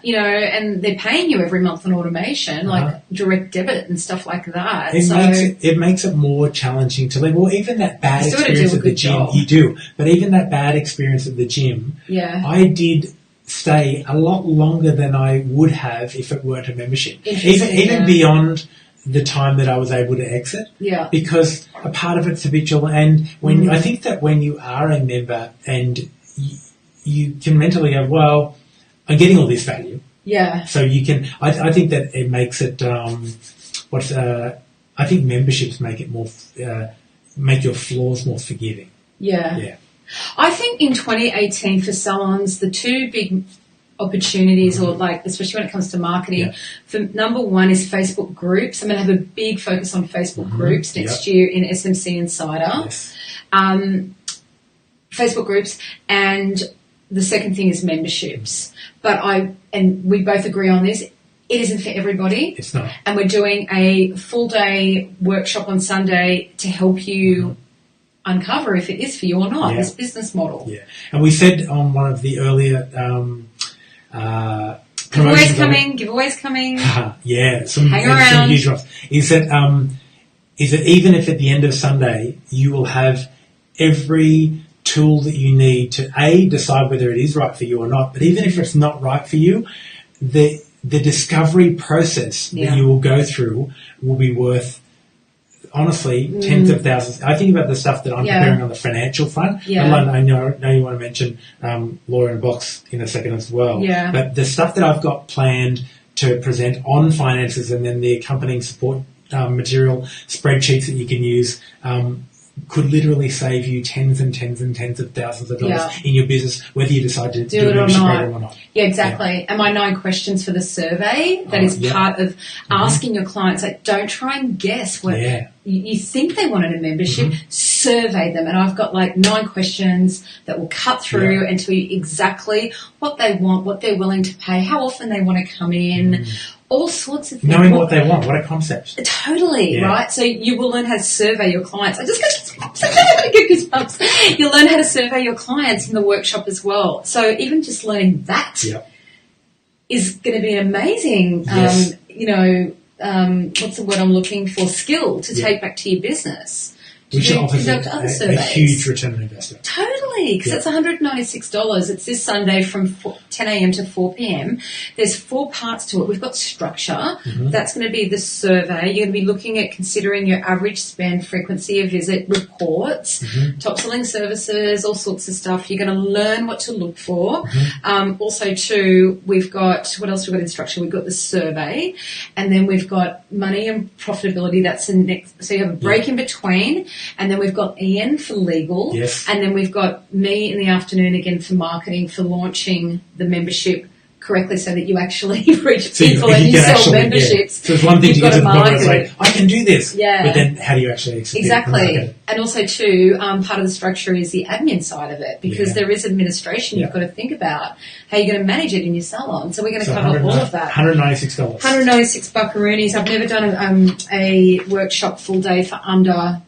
You know, and they're paying you every month on automation, like direct debit and stuff like that. It makes it more challenging to leave. Well, even that bad experience at the gym, you do. But even that bad experience at the gym, I did stay a lot longer than I would have if it weren't a membership. Even beyond the time that I was able to exit. Yeah. Because a part of it's habitual, and when I think that when you are a member and you can mentally go, well, I'm getting all this value. Yeah. So you can. I think that it makes it. I think memberships make it more. Make your flaws more forgiving. Yeah. Yeah. I think in 2018 for salons, the two big opportunities, or like especially when it comes to marketing, for number one is Facebook groups. I'm going to have a big focus on Facebook groups next year in SMC Insider. Yes. Facebook groups, and the second thing is memberships. But we both agree on this. It isn't for everybody. It's not. And we're doing a full day workshop on Sunday to help you uncover if it is for you or not, this business model. Yeah. And we said on one of the earlier giveaways coming. Some huge ones. Is that even if at the end of Sunday you will have every tool that you need to decide whether it is right for you or not, but even if it's not right for you, the discovery process that you will go through will be worth, honestly, tens of thousands. I think about the stuff that I'm preparing on the financial front. Yeah. I know you want to mention Law in a Box in a second as well. Yeah. But the stuff that I've got planned to present on finances, and then the accompanying support material, spreadsheets that you can use, could literally save you tens and tens and tens of thousands of dollars in your business, whether you decide to do it or not. Yeah, exactly. Yeah. And my 9 questions for the survey, that is part of asking your clients, like, don't try and guess what you think they wanted a membership, survey them. And I've got like 9 questions that will cut through and tell you exactly what they want, what they're willing to pay, how often they want to come in, all sorts of things. Knowing what they want, what a concept. Totally, right? So you will learn how to survey your clients. I just got goosebumps. You'll learn how to survey your clients in the workshop as well. So even just learning that is going to be an amazing, what's the word I'm looking for, skill to take back to your business. Which offers a huge return on investment. Totally. Exactly, because it's $196. It's this Sunday from 10 a.m. to 4 p.m. There's 4 parts to it. We've got structure. That's going to be the survey. You're going to be looking at considering your average spend, frequency of visit, reports, top selling services, all sorts of stuff. You're going to learn what to look for. Also, too, we've got, what else we've got in structure? We've got the survey, and then we've got money and profitability. That's the next. So you have a break in between, and then we've got Ian for legal, and then we've got me in the afternoon again for marketing, for launching the membership correctly so that you actually reach people and you sell memberships. So it's one thing to get to the point where it's like, I can do this, but then how do you actually execute it? Exactly. And also, too, part of the structure is the admin side of it, because there is administration you've got to think about how you're going to manage it in your salon. So we're going to cover all of that. $196. $196 buckaroonies. I've never done a workshop full day for under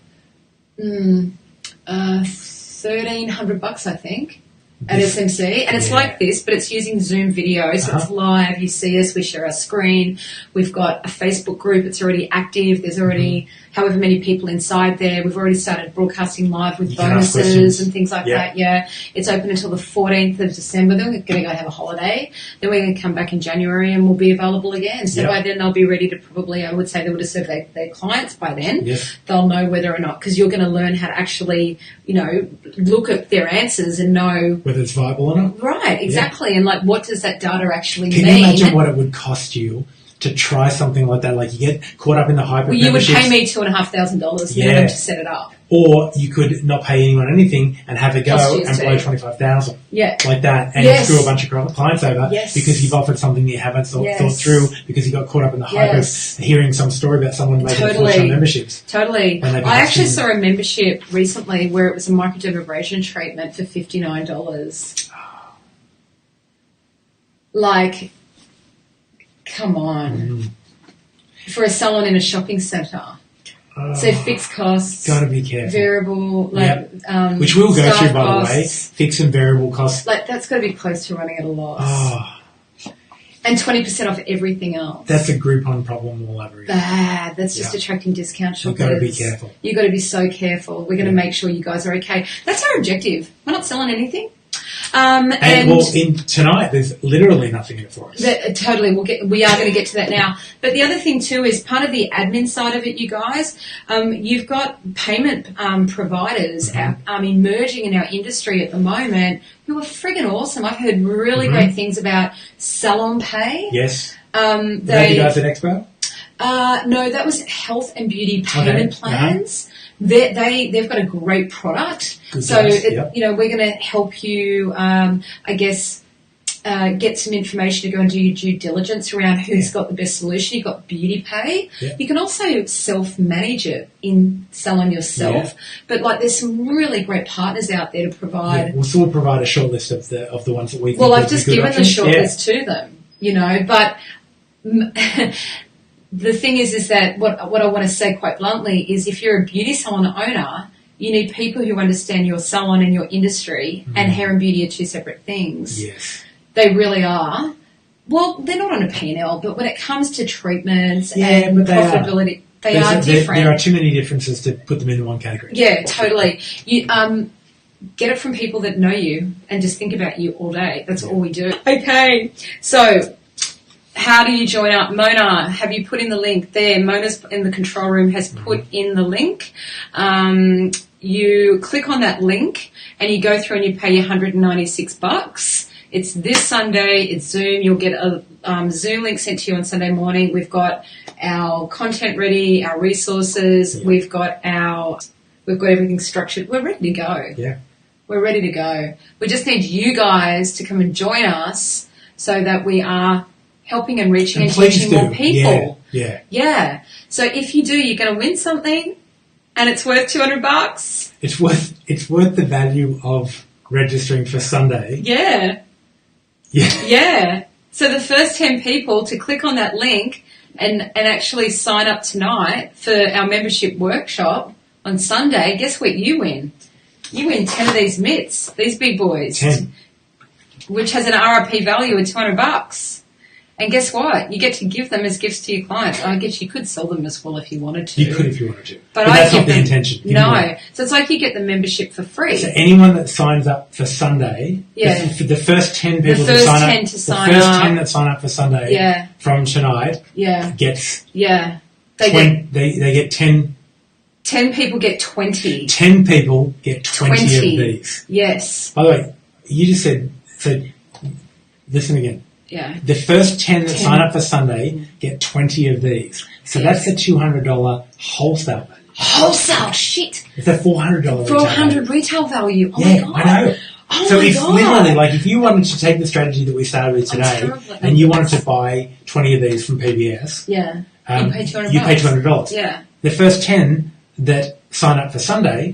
$1,300, I think, at SMC. And it's like this, but it's using Zoom video, so it's live. You see us, we share our screen. We've got a Facebook group. It's already active. There's already however many people inside there. We've already started broadcasting live with bonuses and things like that. Yeah, it's open until the 14th of December. Then we're going to go have a holiday. Then we're going to come back in January and we'll be available again. So by then they'll be ready to probably, I would say they would have served their clients by then. They'll know whether or not, because you're going to learn how to actually, look at their answers and know whether it's viable or not. Right, exactly. And like, what does that data actually mean? Can you imagine what it would cost you to try something like that? Like, you get caught up in the hype of memberships. You would pay me $2,500 minimum to set it up. Or you could not pay anyone anything and have a go and blow $25,000. Like that, and screw a bunch of clients over because you've offered something you haven't thought through, because you got caught up in the hype of hearing some story about someone making a fortune on memberships. I actually saw a membership recently where it was a microdermabrasion treatment for $59. Like, come on. For a salon in a shopping centre. So fixed costs. Got to be careful. Variable, which we'll go through, by the way. Fixed and variable costs. Like, that's got to be close to running at a loss. And 20% off everything else. That's a Groupon problem all over again. Bad. That's just attracting discount shoppers. You've got to be careful. You've got to be so careful. We're going to make sure you guys are okay. That's our objective. We're not selling anything. In tonight, there's literally nothing in it for us. Totally, we are going to get to that now. But the other thing too is part of the admin side of it, you guys. You've got payment providers emerging in our industry at the moment who are friggin' awesome. I've heard really great things about Salon Pay. Yes. Are you guys an Expo? No, that was health and beauty payment plans. They've got a great product. We're going to help you, get some information to go and do your due diligence around who's got the best solution. You've got Beauty Pay. You can also self-manage it in Salon yourself. But there's some really great partners out there to provide. We'll still provide a short list of the ones that we think. Well, I've just given the short list to them, but the thing is that what I want to say quite bluntly is, if you're a beauty salon owner, you need people who understand your salon and your industry, and hair and beauty are two separate things. Yes. They really are. Well, they're not on a P&L, but when it comes to treatments and profitability, they are different. There are too many differences to put them in one category. Yeah, totally. You get it from people that know you and just think about you all day. That's all we do. Okay, so how do you join up? Mona, have you put in the link there? Mona's in the control room has put in the link. You click on that link and you go through and you pay your $196. It's this Sunday. It's Zoom. You'll get a Zoom link sent to you on Sunday morning. We've got our content ready, our resources. We've got everything structured. We're ready to go. Yeah. We're ready to go. We just need you guys to come and join us so that we are helping and reaching and teaching more people. Yeah. So if you do, you're going to win something, and it's worth $200. It's worth the value of registering for Sunday. Yeah. So the first 10 people to click on that link and actually sign up tonight for our membership workshop on Sunday, guess what you win? You win 10 of these mitts, these big boys. 10. Which has an RRP value of $200. And guess what? You get to give them as gifts to your clients. I guess you could sell them as well if you wanted to. You could if you wanted to. But that's not the intention. No. So it's like you get the membership for free. So anyone that signs up for Sunday, the first 10 people that sign up for Sunday from tonight gets they get 10. 10 people get 20. 10 people get 20 of these. Yes. By the way, you just said, so listen again. Yeah. The first 10 that sign up for Sunday get 20 of these. So that's a $200 wholesale value. Wholesale? Shit. It's a $400 $400 retail value. Oh my God. I know. Oh so my God. Literally, like if you wanted to take the strategy that we started with today and you wanted to buy 20 of these from PBS, you pay $200. You pay $200. Yeah. The first 10 that sign up for Sunday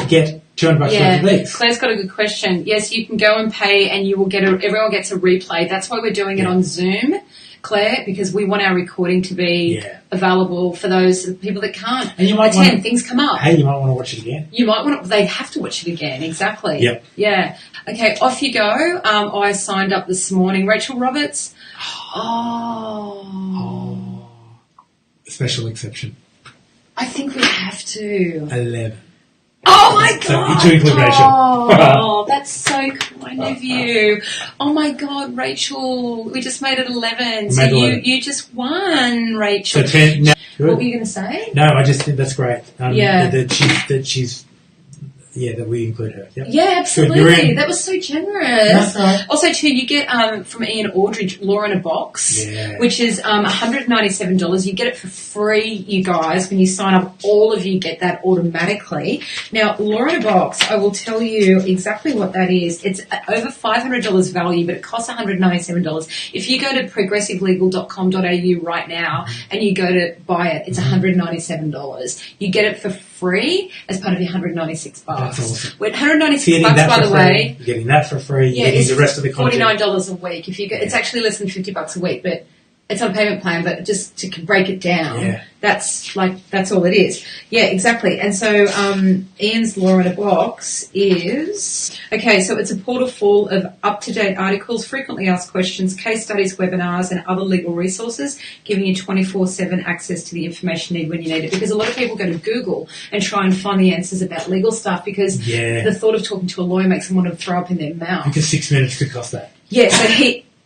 get $200 worth of these. Claire's got a good question. Yes, you can go and pay and you will get everyone gets a replay. That's why we're doing it on Zoom, Claire, because we want our recording to be available for those people that can't and you might attend. Things come up. Hey, you might want to watch it again. They have to watch it again, exactly. Yep. Yeah. Okay, off you go. I signed up this morning. Rachel Roberts. Special exception. I think we have to. 11. Oh my God! So, to include Rachel. Oh, that's so kind of you. Oh my God, Rachel, we just made it 11. So you just won, Rachel. So 10. No, what were you going to say? No, I just think that's great. That we include her. Yep. Yeah, absolutely. That was so generous. That's right. Also, too, you get from Ian Aldridge, Law in a Box, which is $197. You get it for free, you guys. When you sign up, all of you get that automatically. Now, Law in a Box, I will tell you exactly what that is. It's over $500 value, but it costs $197. If you go to progressivelegal.com.au right now and you go to buy it, it's $197. You get it for free as part of your $196. That's awesome. With $196, by the way, you're getting that for free. You're getting the rest of the content. $49 a week. If you go, it's actually less than $50 a week, but it's on a payment plan. But just to break it down, that's all it is. Yeah, exactly. And so Ian's Law in a Box is so it's a portal full of up-to-date articles, frequently asked questions, case studies, webinars, and other legal resources, giving you 24/7 access to the information you need when you need it. Because a lot of people go to Google and try and find the answers about legal stuff because the thought of talking to a lawyer makes them want to throw up in their mouth. Because 6 minutes could cost that. Yeah, so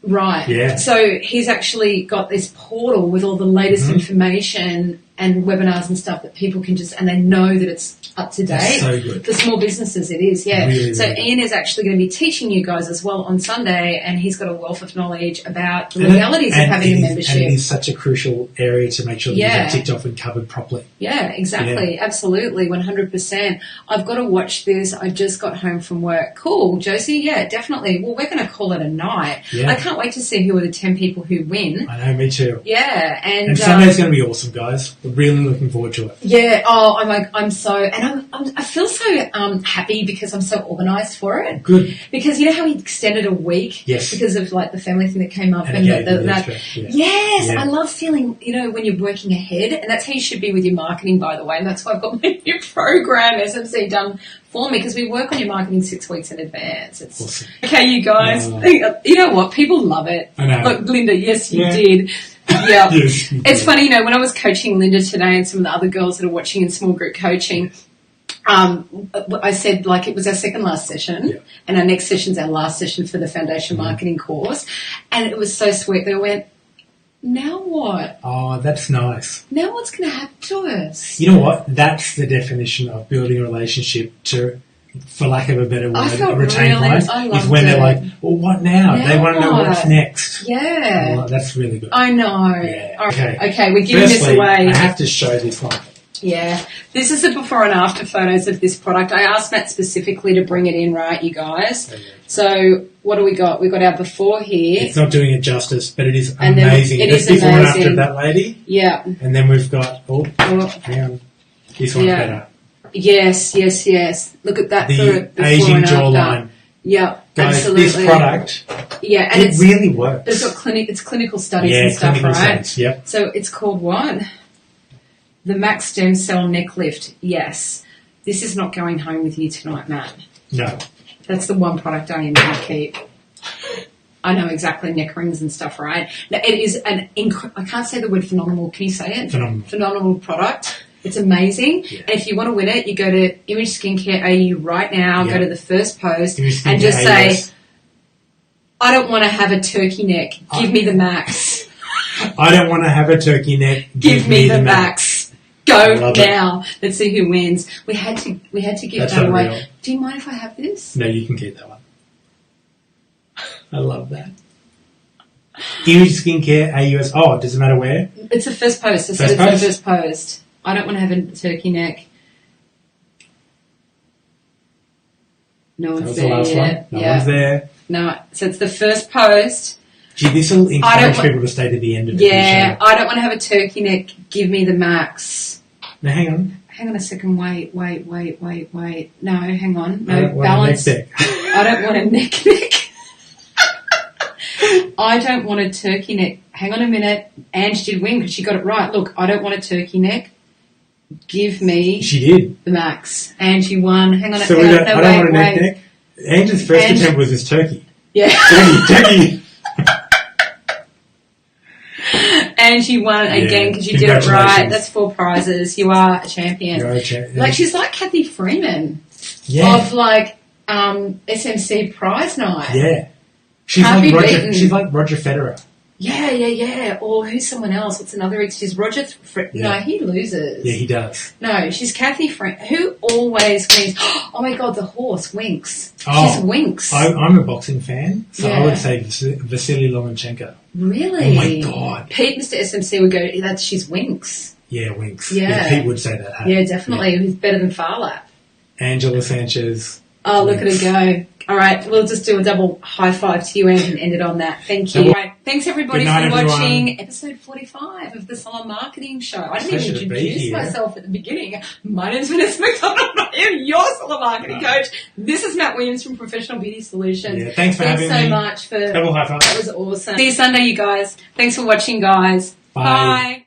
Right. Yeah. So he's actually got this portal with all the latest information and webinars and stuff that people can and they know that it's up to date. That's so good. For small businesses it is, Really, so really Ian is actually going to be teaching you guys as well on Sunday, and he's got a wealth of knowledge about the legalities of having a membership. And it is such a crucial area to make sure that you get ticked off and covered properly. Yeah, exactly. Yeah. Absolutely, 100%. I've got to watch this. I just got home from work. Cool, Josie. Yeah, definitely. Well, we're going to call it a night. Yeah. I can't wait to see who are the 10 people who win. I know, me too. Yeah. And Sunday's going to be awesome, guys. We're really looking forward to it. Yeah. I feel so happy because I'm so organised for it. Good. Because you know how he extended a week? Yes. Because of like the family thing that came up and Yes. I love feeling, when you're working ahead, and that's how you should be with your marketing, by the way. And that's why I've got my new program, SMC, done for me, because we work on your marketing 6 weeks in advance. It's awesome. Okay, you guys. You know what? People love it. I know. Look, Linda, yes, you did. Yeah. Yes, it's funny, when I was coaching Linda today and some of the other girls that are watching in small group coaching, I said, it was our second last session, and our next session's our last session for the foundation marketing course. And it was so sweet. They went, now what? Oh, that's nice. Now what's going to happen to us? You know what? That's the definition of building a relationship to, for lack of a better word, a retained client, is when they're like, well, what now? They want to know what's next. Yeah. Oh, that's really good. I know. Yeah. Okay, we're giving this away. I have to show this one. Yeah. This is the before and after photos of this product. I asked Matt specifically to bring it in, right, you guys? Okay. So what do we got? We've got our before here. It's not doing it justice, but it is amazing. It is before amazing. And after that lady. Yeah. And then we've got, hang on. This one's better. Yes. Look at that. The aging jawline. Yeah, guys, absolutely. This product, and it really works. It's got clinical studies and stuff, clinical right? Studies, yep. So it's called what? The Max Stem Cell Neck Lift. Yes. This is not going home with you tonight, Matt. No. That's the one product I am going to keep. I know exactly, neck rings and stuff, right? Now, it is I can't say the word phenomenal. Can you say it? Phenomenal product. It's amazing. Yeah. And if you want to win it, you go to Image Skincare AU right now, go to the first post and just say, I don't want to have a turkey neck. Give me the max. I don't want to have a turkey neck. Give me the max. Go now. Let's see who wins. We had to give that away. Real. Do you mind if I have this? No, you can keep that one. I love that. Image Skincare AUS. Oh, does it matter where? It's the first post. It's the first post. I don't want to have a turkey neck. No one's there yet. No one's there. No, so it's the first post. Gee, this will encourage people to stay to the end of it. Yeah, I don't want to have a turkey neck. Give me the max. Now, hang on. Hang on a second. Wait. No, hang on. No, I don't balance. Want a neck. I don't want a neck. I don't want a turkey neck. Hang on a minute. Ange did win because she got it right. Look, I don't want a turkey neck. Give me She did. the max. Angie won. Hang on. So I don't want a neck. Ange's first attempt was his turkey. Yeah. Turkey. Angie won again because you did it right. That's 4 prizes. You are a champion. You're a champion. Like, she's like Kathy Freeman. Yeah. Of like SMC prize night. Yeah. She's like Roger Federer. Yeah. Or who's someone else? What's another? She's Roger. No, he loses. Yeah, he does. No, she's Kathy who always wins. Oh my God, the horse Winks. She's Winks. I'm a boxing fan, so I would say Vasily Lomachenko. Really? Oh my God. Pete, Mr. SMC would go. She's Winks. Yeah, Winks. Yeah, Pete would say that. Huh? Yeah, definitely. He's better than Farlap. Angela Sanchez. Oh, look at her go. All right, we'll just do a double high five to you, Ange, and end it on that. Thank you. All right, thanks everybody for watching episode 45 of the Salon Marketing Show. I didn't even introduce myself at the beginning. My name's Vanessa McDonald. I am your Salon Marketing Coach. This is Matt Williams from Professional Beauty Solutions. Yeah, thanks for having me. Thanks so much for double high five. That was awesome. See you Sunday, you guys. Thanks for watching, guys. Bye.